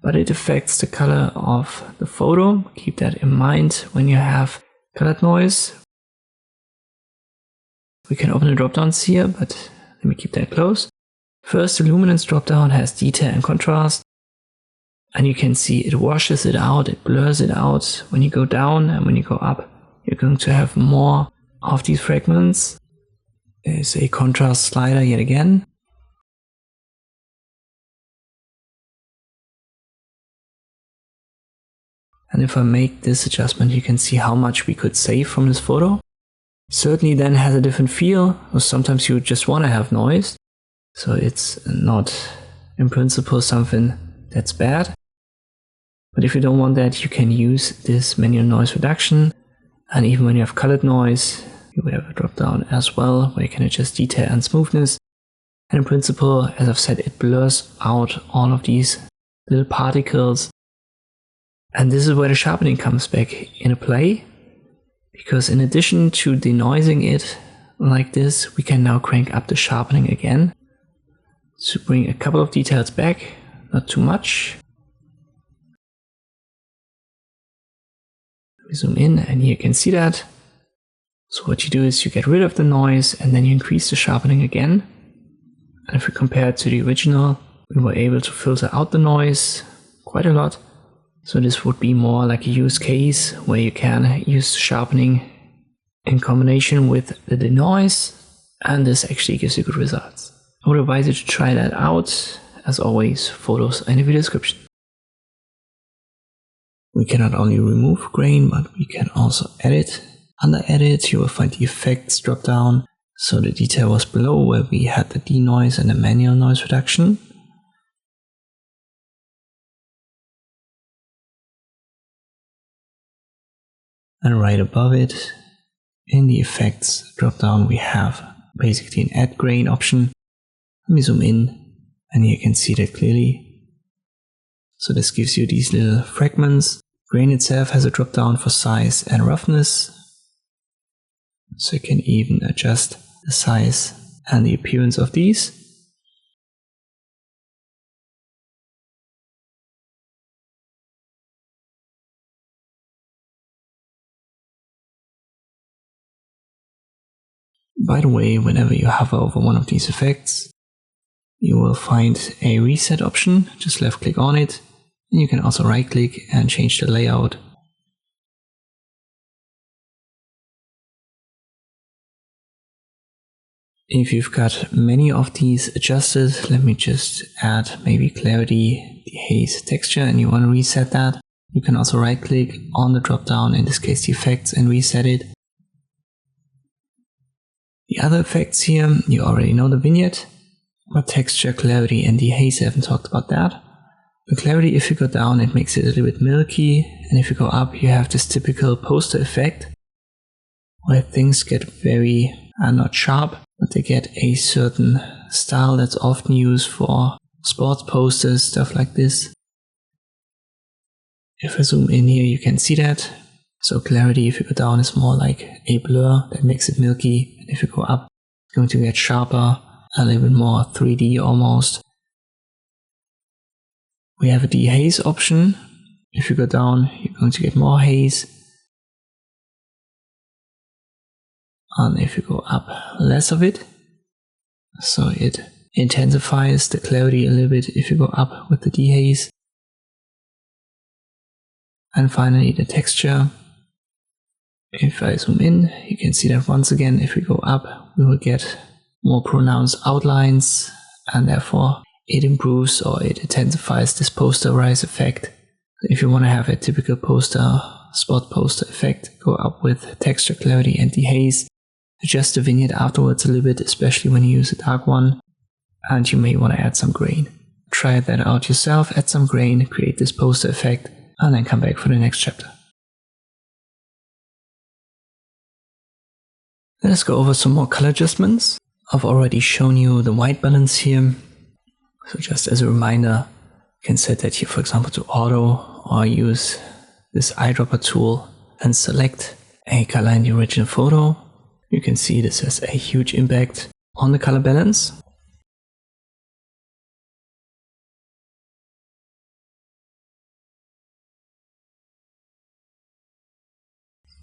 but it affects the color of the photo. Keep that in mind when you have colored noise. We can open the drop-downs here, but let me keep that closed. First, the luminance drop-down has detail and contrast, and you can see it washes it out, it blurs it out. When you go down and when you go up, you're going to have more of these fragments. There's a contrast slider yet again. And if I make this adjustment, you can see how much we could save from this photo. Certainly then has a different feel, or sometimes you just want to have noise. So it's not in principle something that's bad. But if you don't want that, you can use this manual noise reduction. And even when you have colored noise, you would have a drop down as well, where you can adjust detail and smoothness. And in principle, as I've said, it blurs out all of these little particles. And this is where the sharpening comes back into play, because in addition to denoising it like this, we can now crank up the sharpening again to bring a couple of details back, not too much. We zoom in and here you can see that. So what you do is you get rid of the noise and then you increase the sharpening again. And if we compare it to the original, we were able to filter out the noise quite a lot. So this would be more like a use case where you can use sharpening in combination with the denoise and this actually gives you good results. I would advise you to try that out. As always, photos are in the video description. We can not only remove grain, but we can also edit. Under edit, you will find the effects drop down. So the detail was below where we had the de-noise and the manual noise reduction. And right above it, in the effects drop down, we have basically an add grain option. Let me zoom in, and you can see that clearly. So this gives you these little fragments. Grain itself has a drop down for size and roughness. So you can even adjust the size and the appearance of these. By the way, whenever you hover over one of these effects, you will find a reset option. Just left click on it, and you can also right click and change the layout. If you've got many of these adjusted, let me just add maybe clarity, the haze, texture, and you want to reset that. You can also right click on the drop down, in this case the effects, and reset it. The other effects here, you already know the vignette, but texture, clarity, and the haze, I haven't talked about that. The clarity, if you go down, it makes it a little bit milky, and if you go up, you have this typical poster effect, where things get very, not sharp, but they get a certain style that's often used for sports posters, stuff like this. If I zoom in here, you can see that. So clarity, if you go down, is more like a blur that makes it milky. And if you go up, it's going to get sharper, a little bit more 3D almost. We have a dehaze option. If you go down, you're going to get more haze. And if you go up, less of it. So it intensifies the clarity a little bit if you go up with the dehaze. And finally the texture. If I zoom in, you can see that once again, if we go up, we will get more pronounced outlines, and therefore it improves or it intensifies this posterized effect. If you want to have a typical poster, spot poster effect, go up with texture, clarity, and dehaze. Adjust the vignette afterwards a little bit, especially when you use a dark one, and you may want to add some grain. Try that out yourself, add some grain, create this poster effect, and then come back for the next chapter. Let us go over some more color adjustments. I've already shown you the white balance here. So just as a reminder, you can set that here, for example, to auto, or use this eyedropper tool and select a color in the original photo. You can see this has a huge impact on the color balance.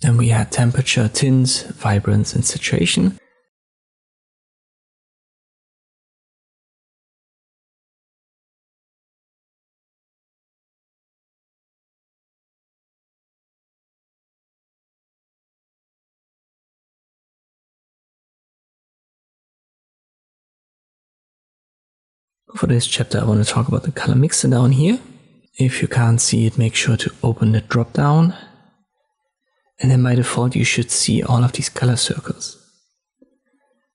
Then we had temperature, tints, vibrance, and saturation. For this chapter, I want to talk about the color mixer down here. If you can't see it, make sure to open the drop down. And then by default, you should see all of these color circles.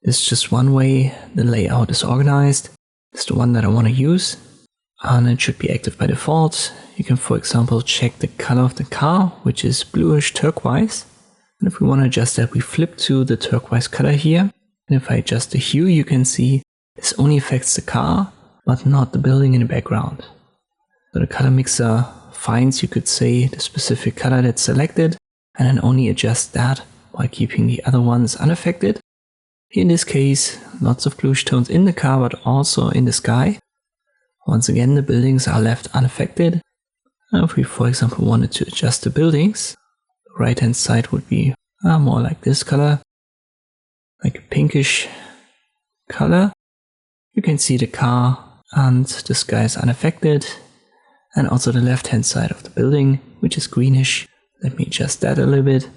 This is just one way the layout is organized. It's the one that I want to use. And it should be active by default. You can, for example, check the color of the car, which is bluish turquoise. And if we want to adjust that, we flip to the turquoise color here. And if I adjust the hue, you can see this only affects the car, but not the building in the background. So the color mixer finds, you could say, the specific color that's selected, and then only adjust that while keeping the other ones unaffected. Here in this case, lots of bluish tones in the car, but also in the sky. Once again, the buildings are left unaffected. And if we, for example, wanted to adjust the buildings, the right hand side would be more like this color, like a pinkish color. You can see the car and the sky is unaffected, and also the left hand side of the building, which is greenish. Let me adjust that a little bit.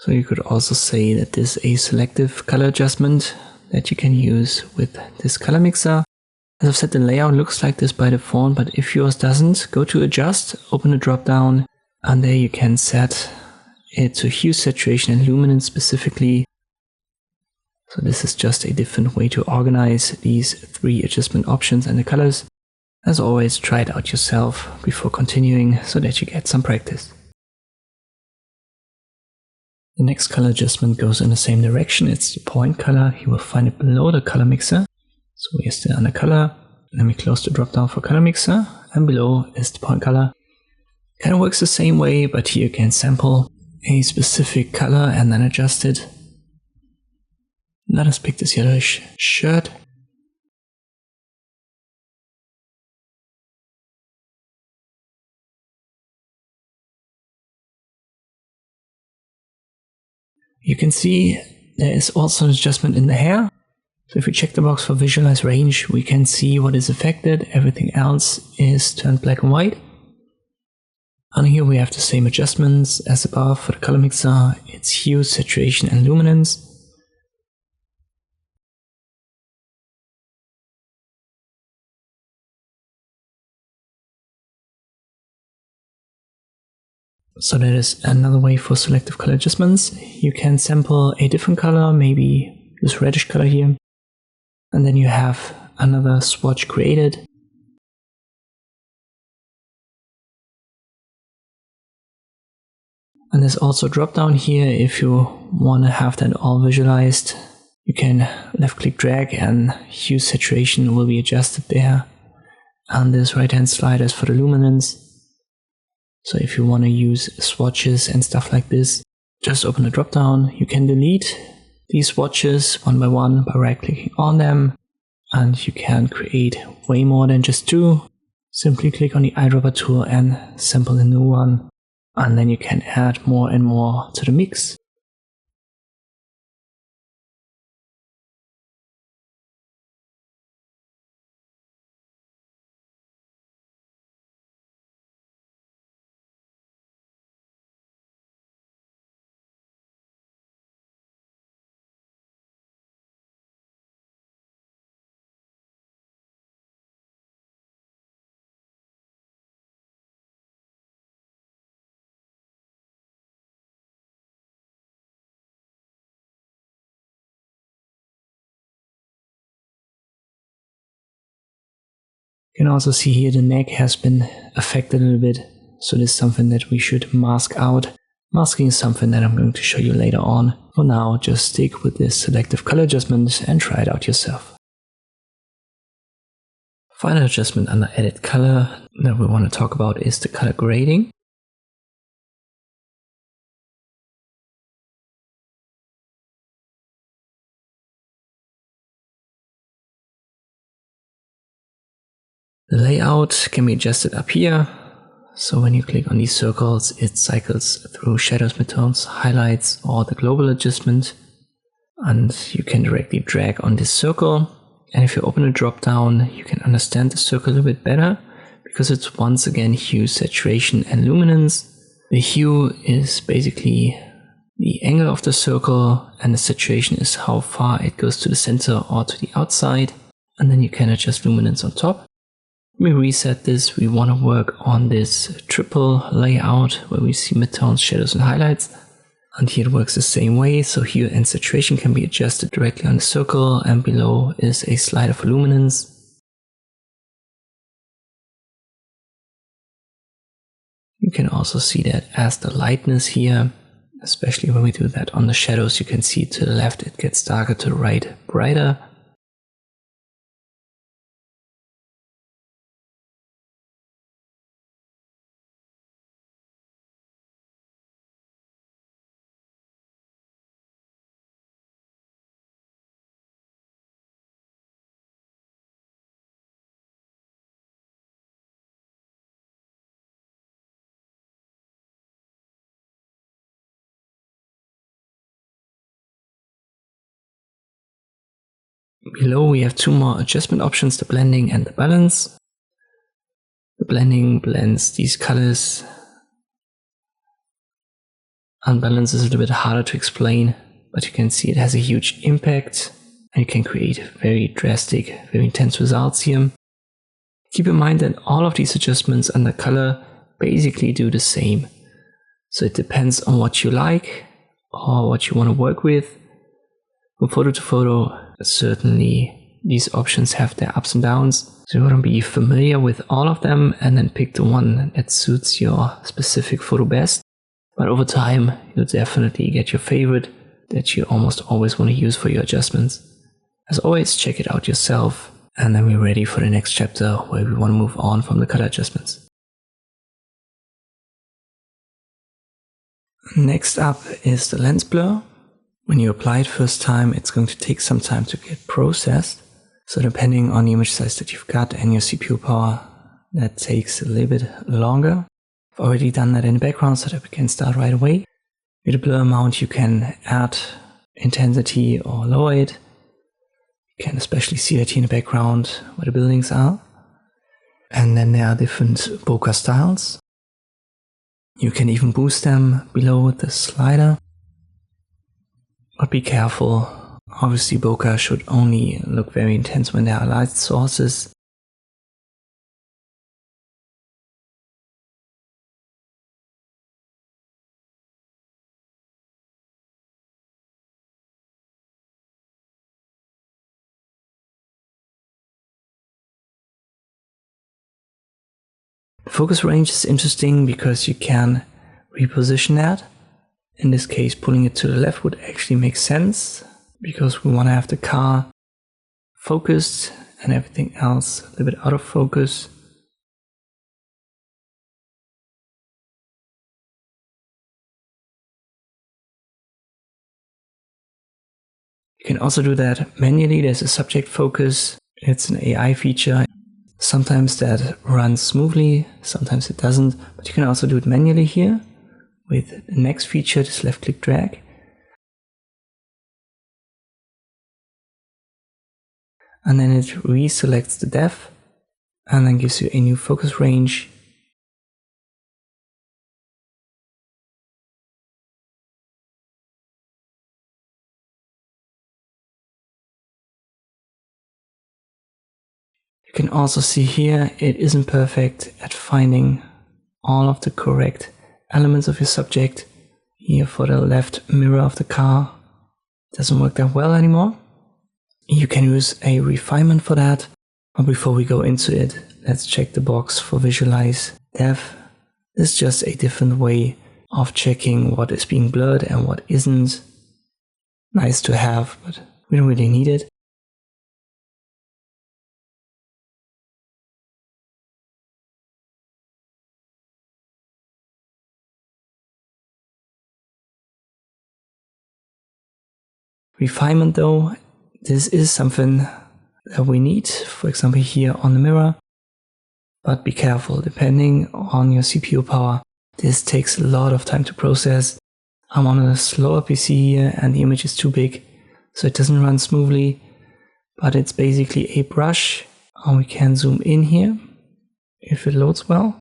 So you could also say that this is a selective color adjustment that you can use with this color mixer. As I've said, the layout looks like this by default, but if yours doesn't, go to Adjust, open the drop down, and there you can set it to hue, saturation, and luminance specifically. So this is just a different way to organize these 3 adjustment options and the colors. As always, try it out yourself before continuing so that you get some practice. The next color adjustment goes in the same direction. It's the point color. You will find it below the color mixer. So we're still under color. Let me close the drop down for color mixer, and below is the point color. Kind of works the same way, but here you can sample a specific color and then adjust it. Let us pick this yellowish shirt. You can see there is also an adjustment in the hair. So if we check the box for visualize range, we can see what is affected. Everything else is turned black and white. And here we have the same adjustments as above for the color mixer. It's hue, saturation, and luminance. So that is another way for selective color adjustments. You can sample a different color, maybe this reddish color here. And then you have another swatch created. And there's also a drop down here if you want to have that all visualized. You can left click drag and hue saturation will be adjusted there. And this right hand slider is for the luminance. So if you want to use swatches and stuff like this, just open the drop down. You can delete these swatches one by one by right clicking on them. And you can create way more than just 2. Simply click on the eyedropper tool and sample a new one. And then you can add more and more to the mix. You can also see here the neck has been affected a little bit. So this is something that we should mask out. Masking is something that I'm going to show you later on. For now, just stick with this selective color adjustment and try it out yourself. Final adjustment under edit color that we want to talk about is the color grading. The layout can be adjusted up here. So when you click on these circles, it cycles through shadows, midtones, highlights, or the global adjustment. And you can directly drag on this circle. And if you open a drop down, you can understand the circle a little bit better because it's once again hue, saturation, and luminance. The hue is basically the angle of the circle, and the saturation is how far it goes to the center or to the outside. And then you can adjust luminance on top. Let me reset this. We want to work on this triple layout where we see midtones, shadows, and highlights. And here it works the same way. So hue and saturation can be adjusted directly on the circle, and below is a slider for luminance. You can also see that as the lightness here, especially when we do that on the shadows, you can see to the left it gets darker, to the right brighter. Below we have 2 more adjustment options, the blending and the balance. The blending blends these colors Unbalance is a little bit harder to explain, but you can see it has a huge impact and you can create very drastic, very intense results here. Keep in mind that all of these adjustments under color basically do the same. So it depends on what you like or what you want to work with. From photo to photo, certainly these options have their ups and downs. So you want to be familiar with all of them and then pick the one that suits your specific photo best. But over time, you'll definitely get your favorite that you almost always want to use for your adjustments. As always, check it out yourself, and then we're ready for the next chapter where we want to move on from the color adjustments. Next up is the lens blur. When you apply it first time, it's going to take some time to get processed. So depending on the image size that you've got and your CPU power, that takes a little bit longer. I've already done that in the background so that we can start right away. With the blur amount, you can add intensity or lower it. You can especially see that here in the background where the buildings are. And then there are different bokeh styles. You can even boost them below the slider. But be careful. Obviously, bokeh should only look very intense when there are light sources. Focus range is interesting because you can reposition that. In this case, pulling it to the left would actually make sense because we want to have the car focused and everything else a little bit out of focus. You can also do that manually. There's a subject focus. It's an AI feature. Sometimes that runs smoothly, sometimes it doesn't, but you can also do it manually here with the next feature, this left click drag. And then it reselects the depth and then gives you a new focus range. You can also see here it isn't perfect at finding all of the correct elements of your subject. Here for the left mirror of the car, it doesn't work that well anymore. You can use a refinement for that. But before we go into it, let's check the box for visualize depth. This is just a different way of checking what is being blurred and what isn't. Nice to have, but we don't really need it. Refinement though, this is something that we need, for example here on the mirror, but be careful, depending on your CPU power, this takes a lot of time to process. I'm on a slower PC here and the image is too big, so it doesn't run smoothly, but it's basically a brush, and we can zoom in here if it loads well.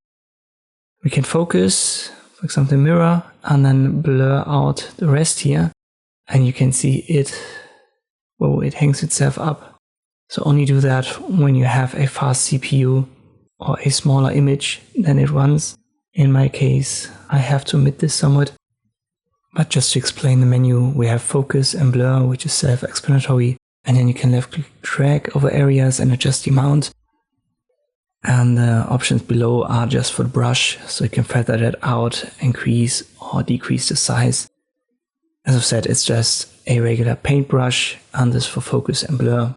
We can focus, for example the mirror, and then blur out the rest here. And you can see it hangs itself up. So only do that when you have a fast CPU or a smaller image than it runs. In my case, I have to omit this somewhat. But just to explain the menu, we have focus and blur, which is self-explanatory. And then you can left click drag over areas and adjust the amount. And the options below are just for the brush, so you can feather that out, increase or decrease the size. As I've said, it's just a regular paintbrush, and this for focus and blur.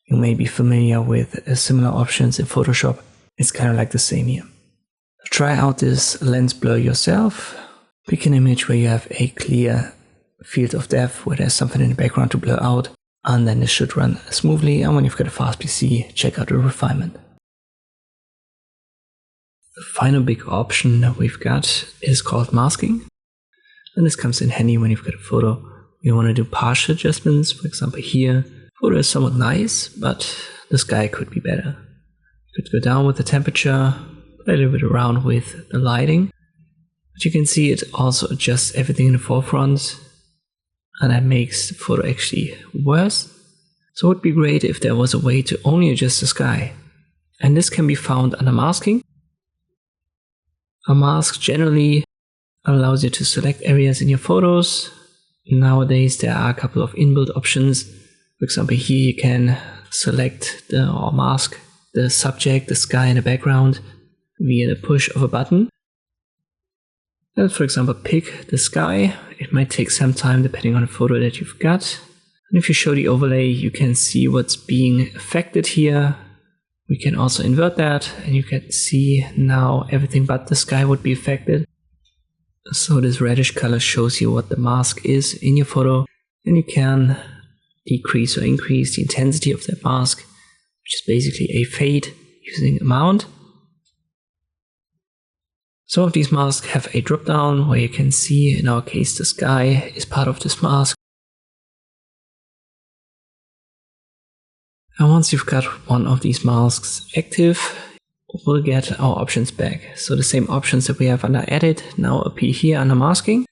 You may be familiar with similar options in Photoshop. It's kind of like the same here. Try out this lens blur yourself. Pick an image where you have a clear field of depth, where there's something in the background to blur out, and then this should run smoothly. And when you've got a fast PC, check out the refinement. The final big option that we've got is called masking. And this comes in handy when you've got a photo. You want to do partial adjustments. For example, here, photo is somewhat nice, but the sky could be better. You could go down with the temperature, play a little bit around with the lighting. But you can see it also adjusts everything in the forefront, and that makes the photo actually worse. So it would be great if there was a way to only adjust the sky. And this can be found under masking. A mask generally allows you to select areas in your photos. Nowadays there are a couple of inbuilt options. For example, here you can select or mask the subject, the sky in the background via the push of a button. Let's for example pick the sky. It might take some time depending on the photo that you've got. And if you show the overlay, you can see what's being affected here. We can also invert that, and you can see now everything but the sky would be affected. So this reddish color shows you what the mask is in your photo, and you can decrease or increase the intensity of that mask, which is basically a fade using a mount. Some of these masks have a drop down where you can see, in our case, the sky is part of this mask. And once you've got one of these masks active, we'll get our options back. So the same options that we have under edit now appear here under masking.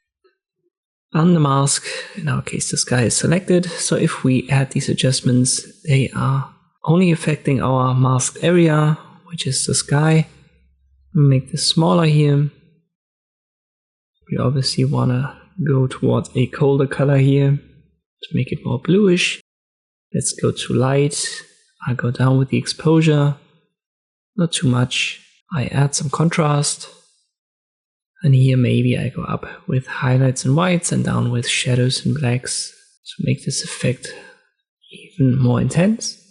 On the mask, in our case the sky is selected, so if we add these adjustments, they are only affecting our masked area, which is the sky. Make this smaller here. We obviously want to go towards a colder color here to make it more bluish. Let's go to light. I go down with the exposure, not too much. I add some contrast. And here maybe I go up with highlights and whites and down with shadows and blacks to make this effect even more intense.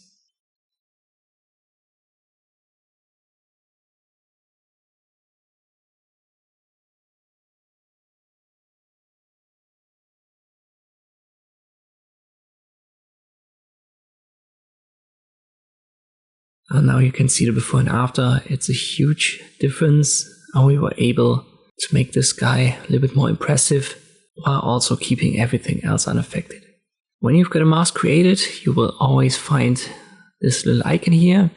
And now you can see the before and after. It's a huge difference, and we were able to make this sky a little bit more impressive while also keeping everything else unaffected. When you've got a mask created, you will always find this little icon here.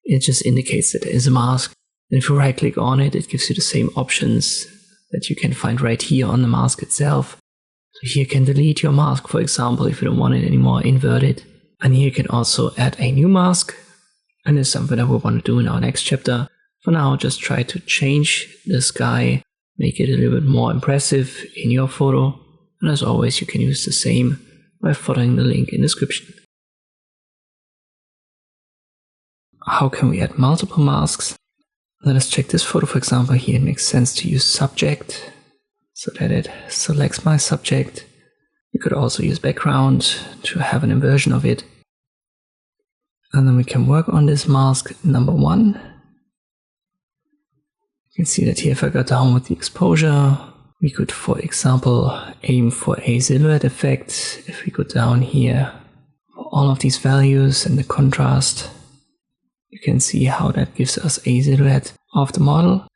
It just indicates that there is a mask. And if you right click on it, it gives you the same options that you can find right here on the mask itself. So here you can delete your mask, for example, if you don't want it anymore, invert it. And here you can also add a new mask. And it's something that we want to do in our next chapter. For now, just try to change the sky, make it a little bit more impressive in your photo. And as always, you can use the same by following the link in the description. How can we add multiple masks? Let us check this photo, for example. Here it makes sense to use subject so that it selects my subject. You could also use background to have an inversion of it. And then we can work on this mask number 1. You can see that here if I go down with the exposure, we could, for example, aim for a silhouette effect. If we go down here for all of these values and the contrast, you can see how that gives us a silhouette of the model.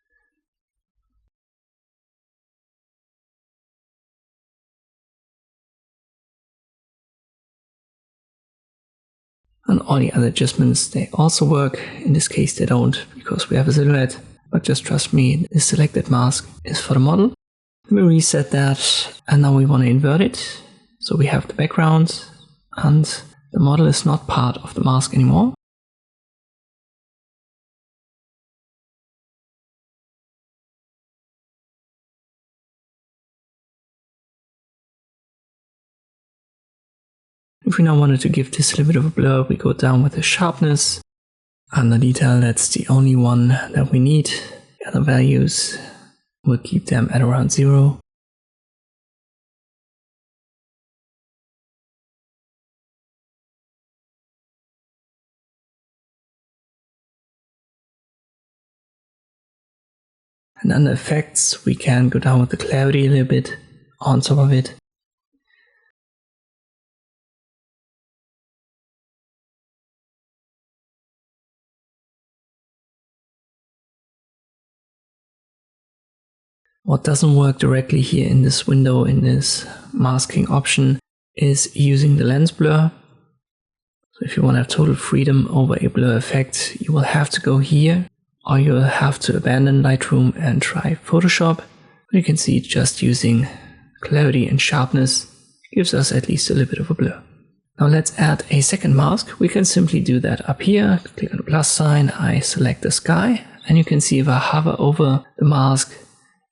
And all the other adjustments, they also work. In this case they don't, because we have a silhouette. But just trust me, the selected mask is for the model. Let me reset that, and now we want to invert it. So we have the background, and the model is not part of the mask anymore. If we now wanted to give this a little bit of a blur, we go down with the sharpness. Under detail, that's the only one that we need. The other values, we'll keep them at around 0. And under effects, we can go down with the clarity a little bit on top of it. What doesn't work directly here in this window, in this masking option, is using the lens blur. So if you want to have total freedom over a blur effect, you will have to go here, or you'll have to abandon Lightroom and try Photoshop. You can see just using clarity and sharpness gives us at least a little bit of a blur. Now let's add a second mask. We can simply do that up here. Click on the plus sign, I select the sky, and you can see if I hover over the mask,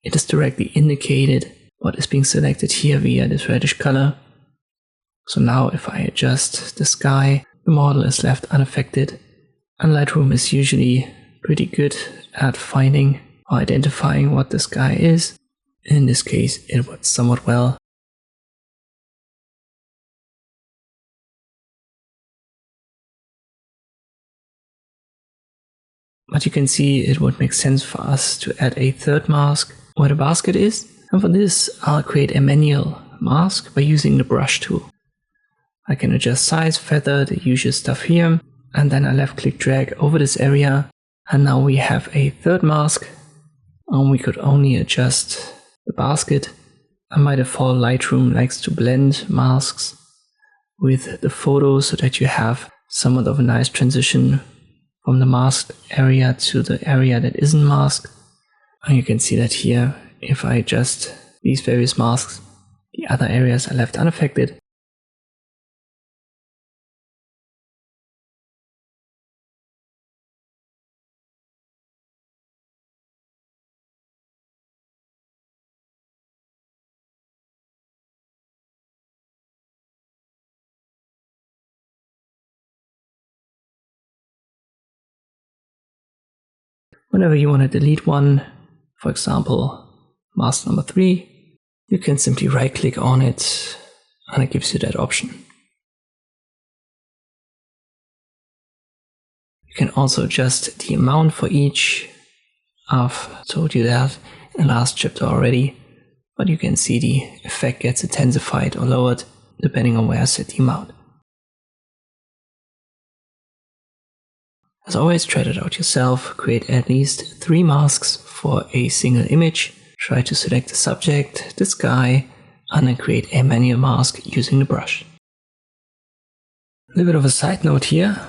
it is directly indicated what is being selected here via this reddish color. So now if I adjust the sky, the model is left unaffected, and Lightroom is usually pretty good at finding or identifying what the sky is. In this case, it worked somewhat well. But you can see it would make sense for us to add a third mask where the basket is. And for this, I'll create a manual mask by using the brush tool. I can adjust size, feather, the usual stuff here. And then I left click drag over this area. And now we have a third mask. And we could only adjust the basket. And by default, Lightroom likes to blend masks with the photo so that you have somewhat of a nice transition from the masked area to the area that isn't masked. And you can see that here, if I adjust these various masks, the other areas are left unaffected. Whenever you want to delete one, for example, mask number 3, you can simply right click on it and it gives you that option. You can also adjust the amount for each. I've told you that in the last chapter already, but you can see the effect gets intensified or lowered depending on where I set the amount. As always, try that out yourself. Create at least 3 masks for a single image. Try to select the subject, the sky, and then create a manual mask using the brush. A little bit of a side note here,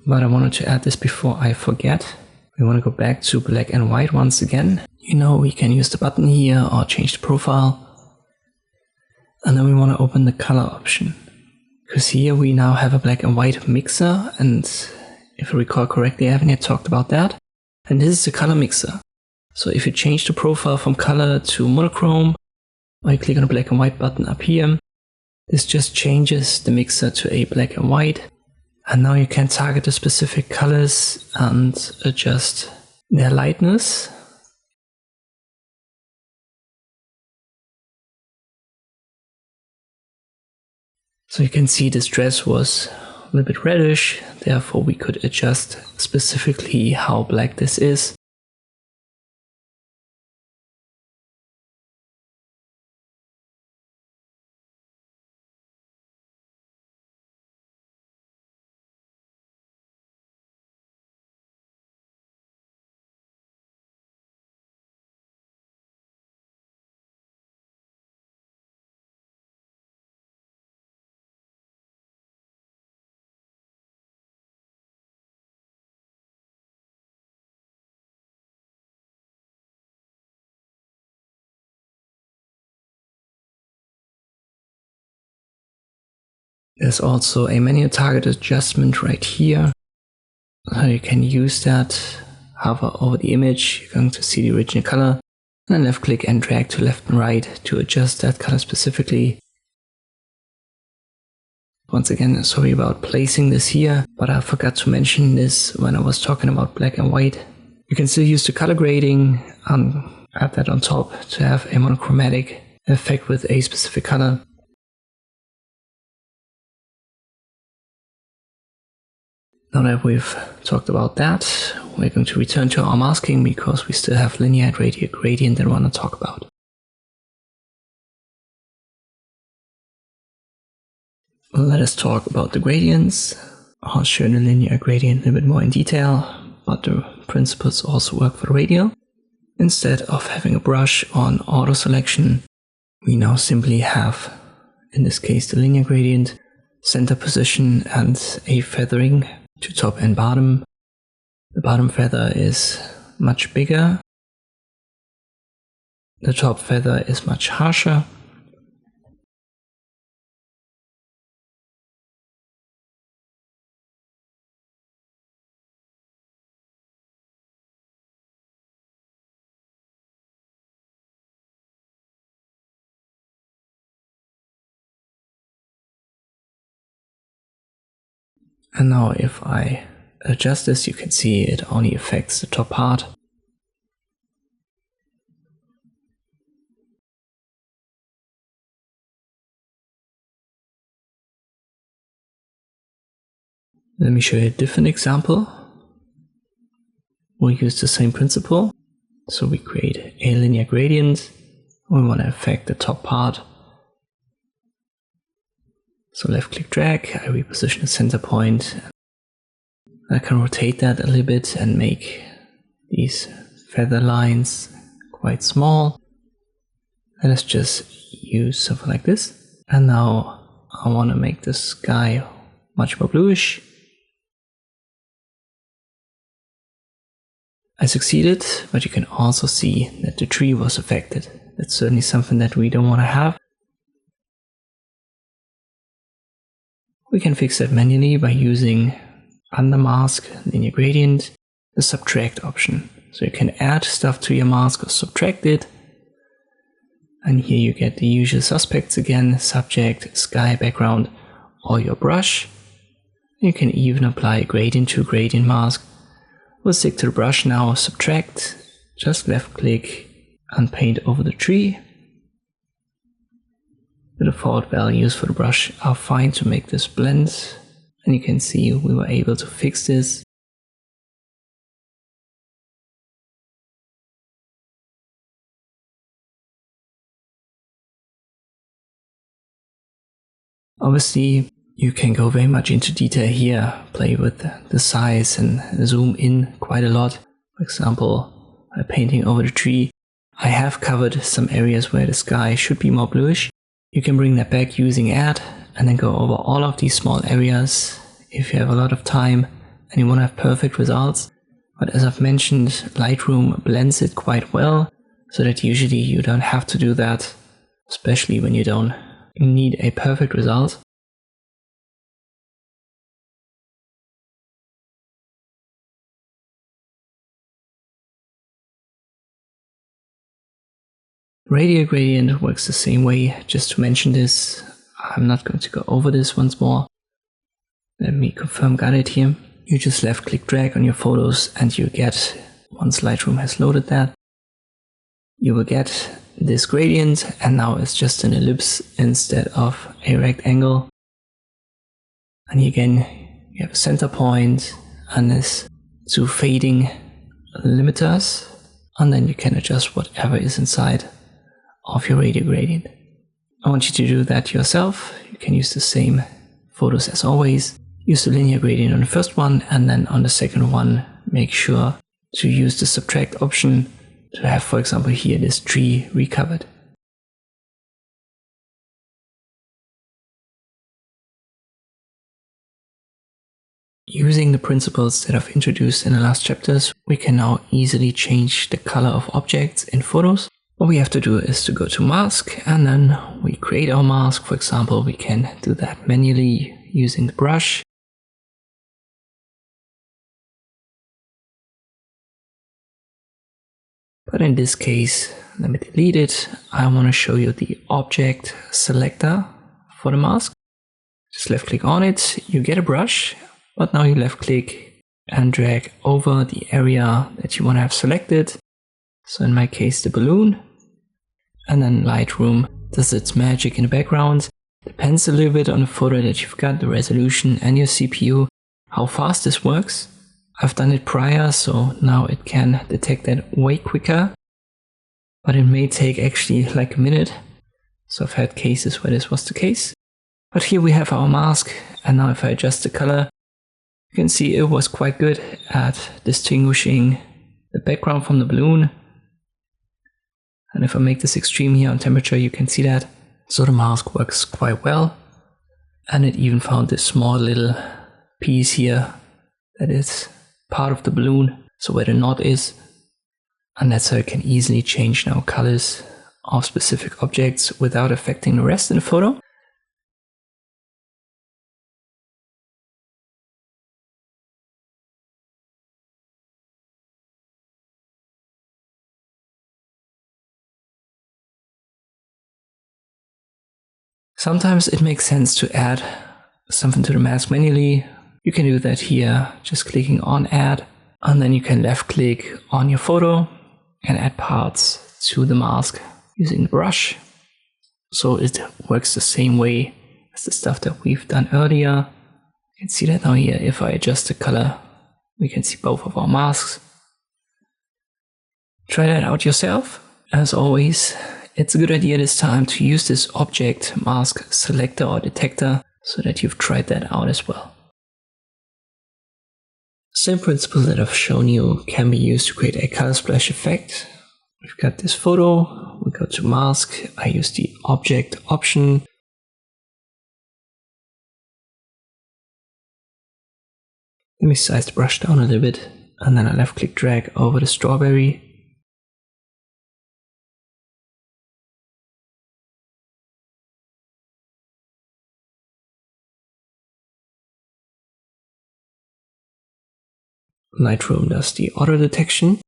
but I wanted to add this before I forget. We want to go back to black and white once again. You know, we can use the button here or change the profile. And then we want to open the color option. Because here we now have a black and white mixer, and if I recall correctly, I haven't yet talked about that. And this is a color mixer. So if you change the profile from color to monochrome, or you click on the black and white button up here, this just changes the mixer to a black and white. And now you can target the specific colors and adjust their lightness. So you can see this dress was a little bit reddish, therefore we could adjust specifically how black this is. There's also a manual target adjustment right here. You can use that, hover over the image, you're going to see the original color, and then left click and drag to left and right to adjust that color specifically. Once again, sorry about placing this here, but I forgot to mention this when I was talking about black and white. You can still use the color grading and add that on top to have a monochromatic effect with a specific color. Now that we've talked about that, we're going to return to our masking because we still have linear and radial gradient that we want to talk about. Let us talk about the gradients. I'll show the linear gradient a little bit more in detail, but the principles also work for the radial. Instead of having a brush on auto selection, we now simply have, in this case, the linear gradient, center position, and a feathering to top and bottom. The bottom feather is much bigger the top feather is much harsher. And now if I adjust this, you can see it only affects the top part. Let me show you a different example. We'll use the same principle. So we create a linear gradient. We want to affect the top part. So left click drag, I reposition the center point. I can rotate that a little bit and make these feather lines quite small. And let's just use something like this. And now I want to make the sky much more bluish. I succeeded, but you can also see that the tree was affected. That's certainly something that we don't want to have. We can fix that manually by using under mask, linear gradient, the subtract option. So you can add stuff to your mask or subtract it. And here you get the usual suspects again, subject, sky, background, or your brush. You can even apply a gradient to gradient mask. We'll stick to the brush now, subtract, just left click and paint over the tree. The default values for the brush are fine to make this blend. And you can see we were able to fix this. Obviously, you can go very much into detail here, play with the size and zoom in quite a lot. For example, by painting over the tree, I have covered some areas where the sky should be more bluish. You can bring that back using add and then go over all of these small areas if you have a lot of time and you want to have perfect results. But as I've mentioned, Lightroom blends it quite well, so that usually you don't have to do that, especially when you don't need a perfect result. Radial gradient works the same way. Just to mention this, I'm not going to go over this once more. Let me confirm got it here. You just left click drag on your photos and you get, once Lightroom has loaded that, you will get this gradient, and now it's just an ellipse instead of a rectangle. And here again, you have a center point and this two fading limiters, and then you can adjust whatever is inside of your radial gradient. I want you to do that yourself. You can use the same photos as always. Use the linear gradient on the first one, and then on the second one, make sure to use the subtract option to have, for example, here this tree recovered. Using the principles that I've introduced in the last chapters, we can now easily change the color of objects in photos. What we have to do is to go to mask, and then we create our mask. For example, we can do that manually using the brush. But in this case, let me delete it. I want to show you the object selector for the mask. Just left click on it, you get a brush, but now you left click and drag over the area that you want to have selected. So in my case, the balloon. And then Lightroom does its magic in the background. Depends a little bit on the photo that you've got, the resolution and your CPU, how fast this works. I've done it prior, so now it can detect that way quicker, but it may take actually like a minute. So I've had cases where this was the case. But here we have our mask, and now if I adjust the color, you can see it was quite good at distinguishing the background from the balloon. And if I make this extreme here on temperature, you can see that. So the mask works quite well. And it even found this small little piece here that is part of the balloon, so where the knot is. And that's how you can easily change now colors of specific objects without affecting the rest in the photo. Sometimes it makes sense to add something to the mask manually. You can do that here, just clicking on Add, and then you can left click on your photo and add parts to the mask using the brush. So it works the same way as the stuff that we've done earlier. You can see that now here. If I adjust the color, we can see both of our masks. Try that out yourself. As always, it's a good idea this time to use this object mask selector or detector so that you've tried that out as well. Same principle that I've shown you can be used to create a color splash effect. We've got this photo, we go to mask, I use the object option. Let me size the brush down a little bit, and then I left click drag over the strawberry. Lightroom does the auto detection.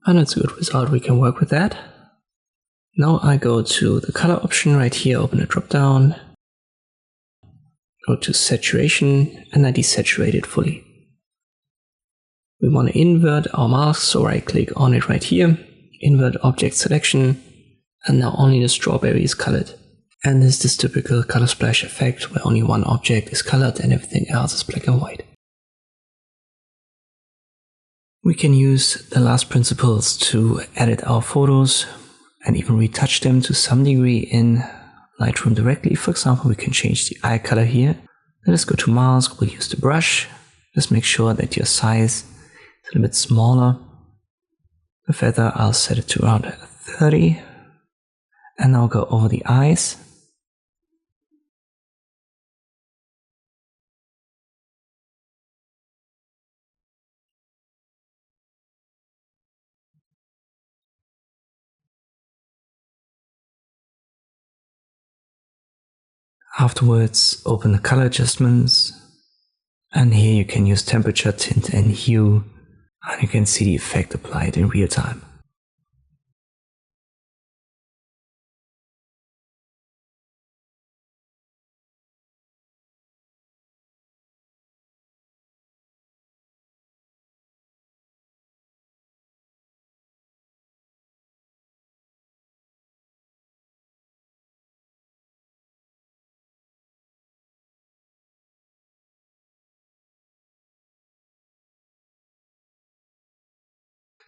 And it's a good result, we can work with that. Now I go to the color option right here, open the drop down, go to saturation, and I desaturate it fully. We want to invert our mask, so right click on it right here, invert object selection, and now only the strawberry is colored. And this is this typical color splash effect where only one object is colored and everything else is black and white. We can use the last principles to edit our photos and even retouch them to some degree in Lightroom directly. For example, we can change the eye color here. Let us go to mask, we'll use the brush. Just make sure that your size is a little bit smaller. The feather, I'll set it to around 30. And now go over the eyes. Afterwards, open the color adjustments, and here you can use temperature, tint and hue, and you can see the effect applied in real time.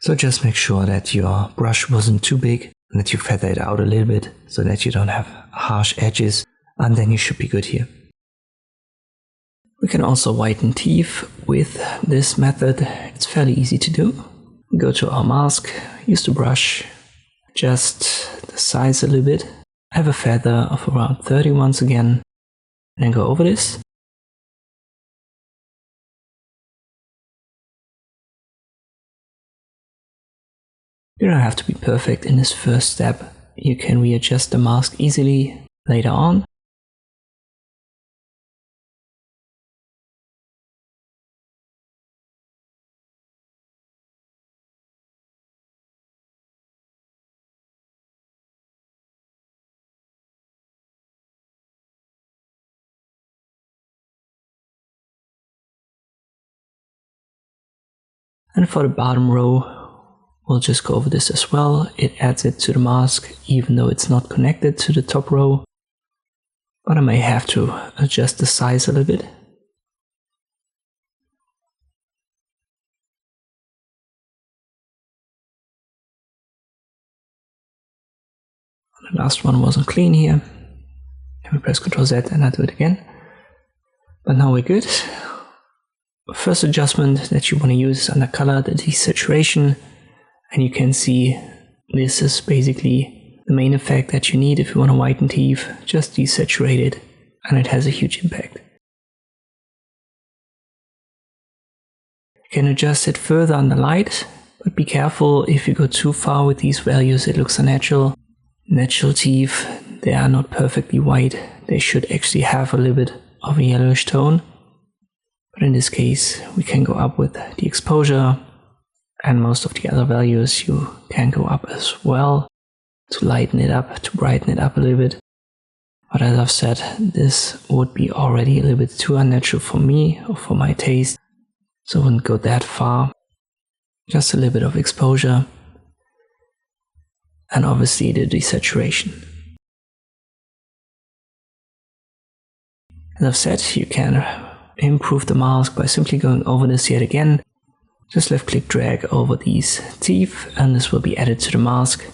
So just make sure that your brush wasn't too big and that you feather it out a little bit so that you don't have harsh edges, and then you should be good here. We can also whiten teeth with this method. It's fairly easy to do. Go to our mask, use the brush, adjust the size a little bit. I have a feather of around 30 once again, and then go over this. You don't have to be perfect in this first step. You can readjust the mask easily later on. And for the bottom row, we'll just go over this as well. It adds it to the mask, even though it's not connected to the top row. But I may have to adjust the size a little bit. The last one wasn't clean here. Let me press Ctrl Z and I do it again. But now we're good. First adjustment that you want to use is under color, the desaturation. And you can see this is basically the main effect that you need if you want to whiten teeth. Just desaturate it and it has a huge impact. You can adjust it further on the light, but be careful if you go too far with these values, it looks unnatural. Natural teeth, they are not perfectly white. They should actually have a little bit of a yellowish tone. But in this case, we can go up with the exposure, and most of the other values you can go up as well to lighten it up, to brighten it up a little bit. But as I've said, this would be already a little bit too unnatural for me or for my taste, so I wouldn't go that far. Just a little bit of exposure, and obviously the desaturation. As I've said, you can improve the mask by simply going over this yet again. Just left click drag over these teeth and this will be added to the mask.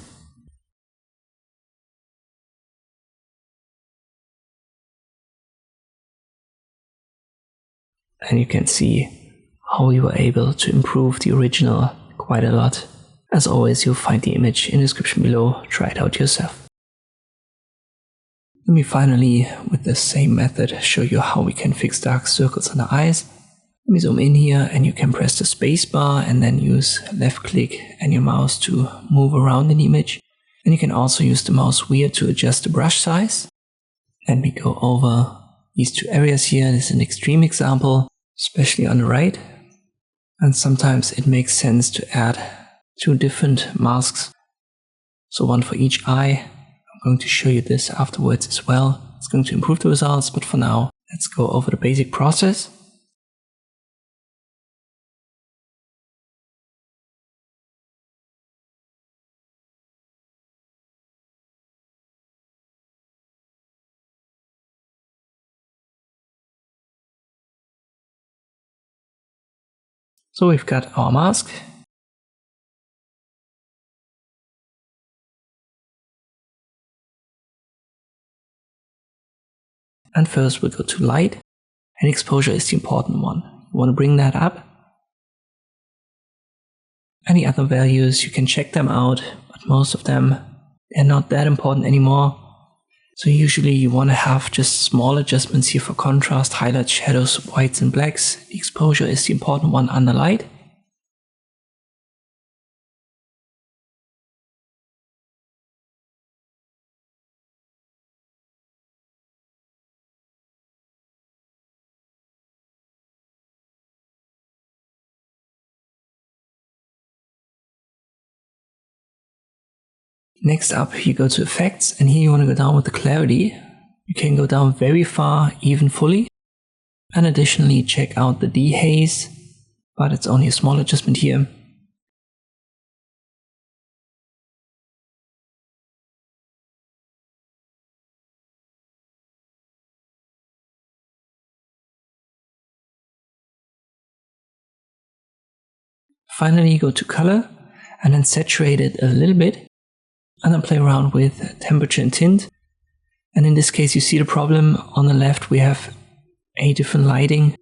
And you can see how we were able to improve the original quite a lot. As always, you'll find the image in the description below. Try it out yourself. Let me finally, with the same method, show you how we can fix dark circles under eyes. Let me zoom in here and you can press the space bar and then use left click and your mouse to move around in the image. And you can also use the mouse wheel to adjust the brush size. And we go over these two areas here. This is an extreme example, especially on the right. And sometimes it makes sense to add two different masks. So one for each eye. I'm going to show you this afterwards as well. It's going to improve the results, but for now, let's go over the basic process. So we've got our mask. And first we'll go to light, and exposure is the important one. You want to bring that up. Any other values, you can check them out, but most of them, they're not that important anymore. So usually you want to have just small adjustments here for contrast, highlights, shadows, whites and blacks. The exposure is the important one under light. Next up, you go to effects, and here you want to go down with the clarity. You can go down very far, even fully. And additionally, check out the dehaze, but it's only a small adjustment here. Finally, go to color, and then saturate it a little bit. And then play around with temperature and tint. And in this case, you see the problem. On the left, we have a different lighting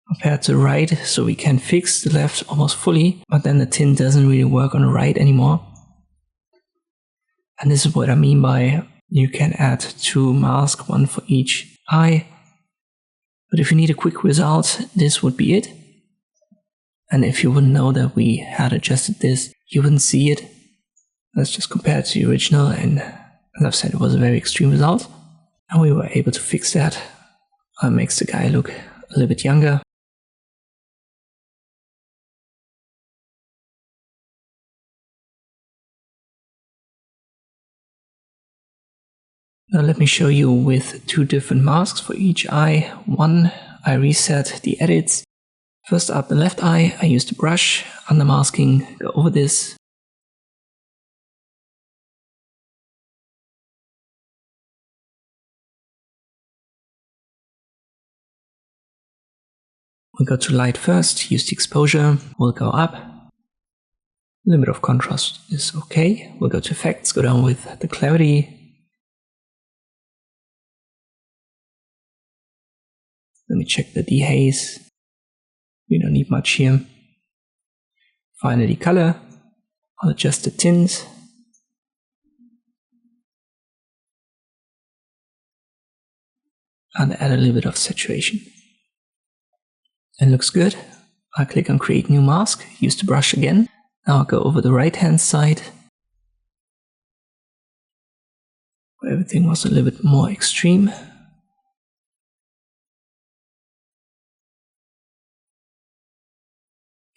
compared to the right. So we can fix the left almost fully, but then the tint doesn't really work on the right anymore. And this is what I mean by you can add two masks, one for each eye. But if you need a quick result, this would be it. And if you wouldn't know that we had adjusted this, you wouldn't see it. Let's just compare it to the original, and as I've said, it was a very extreme result. And we were able to fix that. It makes the guy look a little bit younger. Now let me show you with two different masks for each eye. One, I reset the edits. First up, the left eye, I used the brush, under masking, go over this. We'll go to light first, use the exposure, we'll go up. A little bit of contrast is okay. We'll go to effects, go down with the clarity. Let me check the dehaze. We don't need much here. Finally, color. I'll adjust the tint. And add a little bit of saturation. It looks good. I'll click on Create New Mask, use the brush again. Now I'll go over the right hand side, where everything was a little bit more extreme.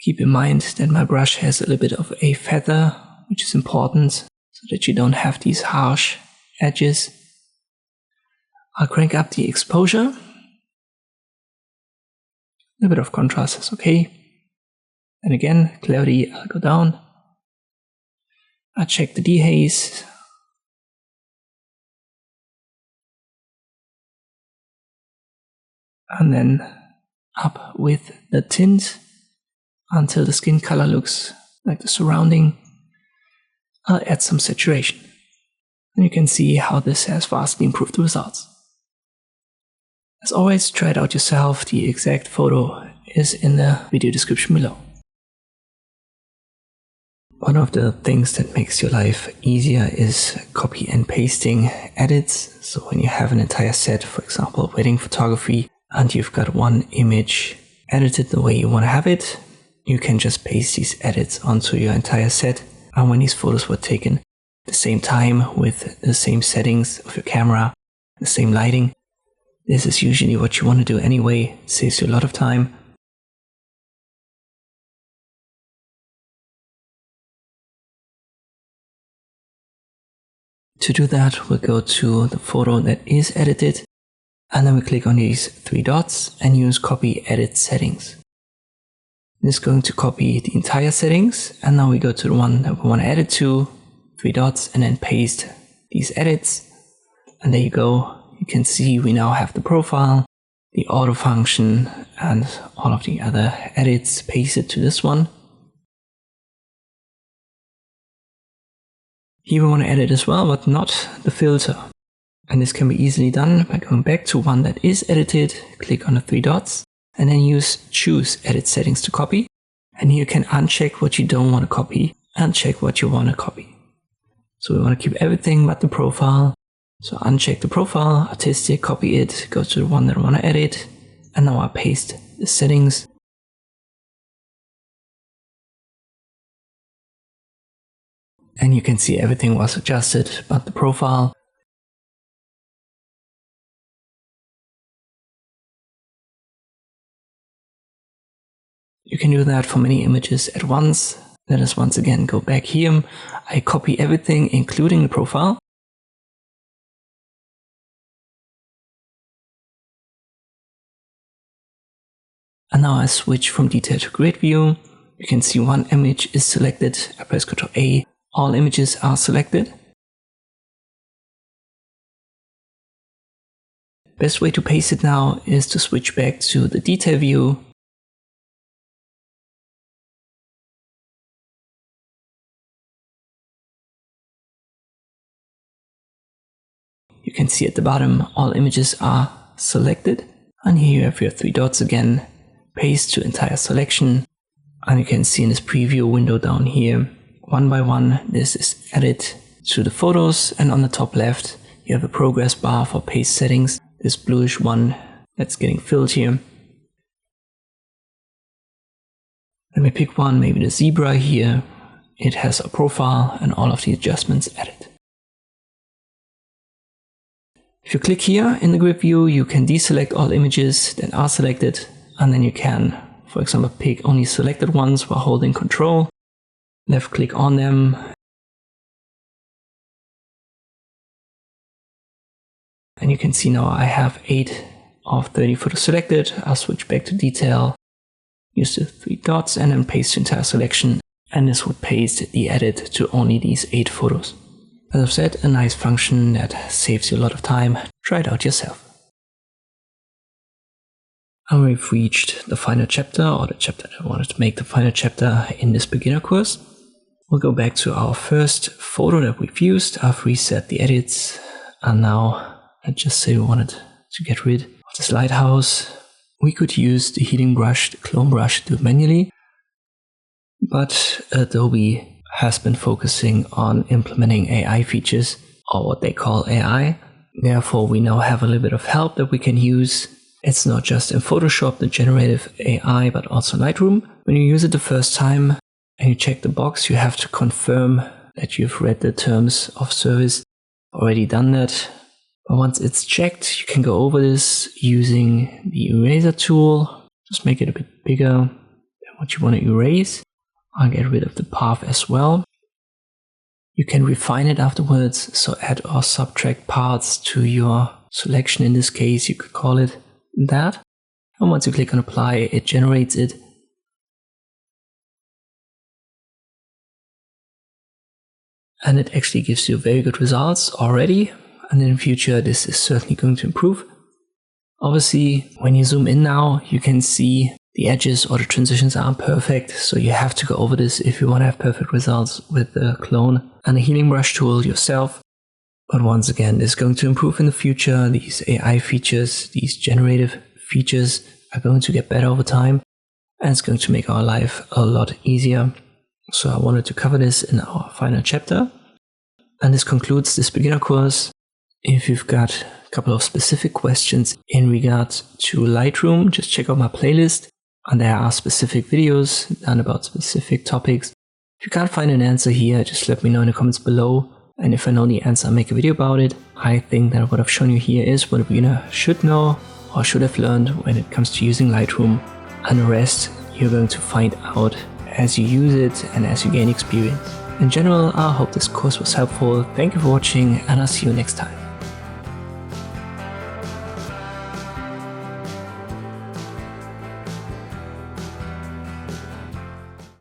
Keep in mind that my brush has a little bit of a feather, which is important, so that you don't have these harsh edges. I'll crank up the exposure. A little bit of contrast is okay. And again, clarity, I'll go down. I'll check the dehaze. And then up with the tint until the skin color looks like the surrounding. I'll add some saturation. And you can see how this has vastly improved the results. As always, try it out yourself. The exact photo is in the video description below. One of the things that makes your life easier is copy and pasting edits. So when you have an entire set, for example, wedding photography, and you've got one image edited the way you want to have it, you can just paste these edits onto your entire set. And when these photos were taken at the same time with the same settings of your camera, the same lighting, this is usually what you want to do anyway. It saves you a lot of time. To do that, we'll go to the photo that is edited, and then we click on these three dots and use Copy Edit Settings. This is going to copy the entire settings, and now we go to the one that we want to edit to, three dots, and then paste these edits. And there you go. You can see we now have the profile, the auto function, and all of the other edits pasted to this one. Here we want to edit as well, but not the filter. And this can be easily done by going back to one that is edited, click on the three dots, and then use Choose Edit Settings to copy. And here you can uncheck what you don't want to copy and check what you want to copy. So we want to keep everything but the profile. So uncheck the profile, artistic, copy it, go to the one that I want to edit, and now I paste the settings. And you can see everything was adjusted but the profile. You can do that for many images at once. Let us once again go back here. I copy everything, including the profile. And now I switch from detail to grid view. You can see one image is selected. I press Ctrl A. All images are selected. Best way to paste it now is to switch back to the detail view. You can see at the bottom all images are selected. And here you have your three dots again. Paste to entire selection, and you can see in this preview window down here, one by one, this is added to the photos, and on the top left, you have a progress bar for paste settings, this bluish one that's getting filled here. Let me pick one, maybe the zebra here. It has a profile and all of the adjustments added. If you click here in the grid view, you can deselect all images that are selected. And then you can, for example, pick only selected ones while holding Control. Left click on them. And you can see now I have 8 of 30 photos selected. I'll switch back to detail, use the three dots, and then paste the entire selection. And this would paste the edit to only these 8 photos. As I've said, a nice function that saves you a lot of time. Try it out yourself. And we've reached the final chapter, or the chapter that I wanted to make the final chapter in this beginner course. We'll go back to our first photo that we've used. I've reset the edits, and now let's just say we wanted to get rid of this lighthouse. We could use the healing brush, the clone brush, to do it manually, but Adobe has been focusing on implementing AI features, or what they call AI. Therefore, we now have a little bit of help that we can use. It's not just in Photoshop, the generative AI, but also Lightroom. When you use it the first time and you check the box, you have to confirm that you've read the terms of service. Already done that. But once it's checked, you can go over this using the eraser tool. Just make it a bit bigger than what you want to erase. I'll get rid of the path as well. You can refine it afterwards, so add or subtract parts to your selection. In this case, you could call it that. And once you click on apply, it generates it. And it actually gives you very good results already. And in the future, this is certainly going to improve. Obviously, when you zoom in now, you can see the edges or the transitions aren't perfect. So you have to go over this if you want to have perfect results with the clone and the healing brush tool yourself. But once again, this is going to improve in the future. These AI features, these generative features are going to get better over time. And it's going to make our life a lot easier. So I wanted to cover this in our final chapter. And this concludes this beginner course. If you've got a couple of specific questions in regard to Lightroom, just check out my playlist. And there are specific videos done about specific topics. If you can't find an answer here, just let me know in the comments below. And if I know the answer, I'll make a video about it. I think that what I've shown you here is what a beginner should know or should have learned when it comes to using Lightroom. And the rest you're going to find out as you use it and as you gain experience. In general, I hope this course was helpful. Thank you for watching, and I'll see you next time.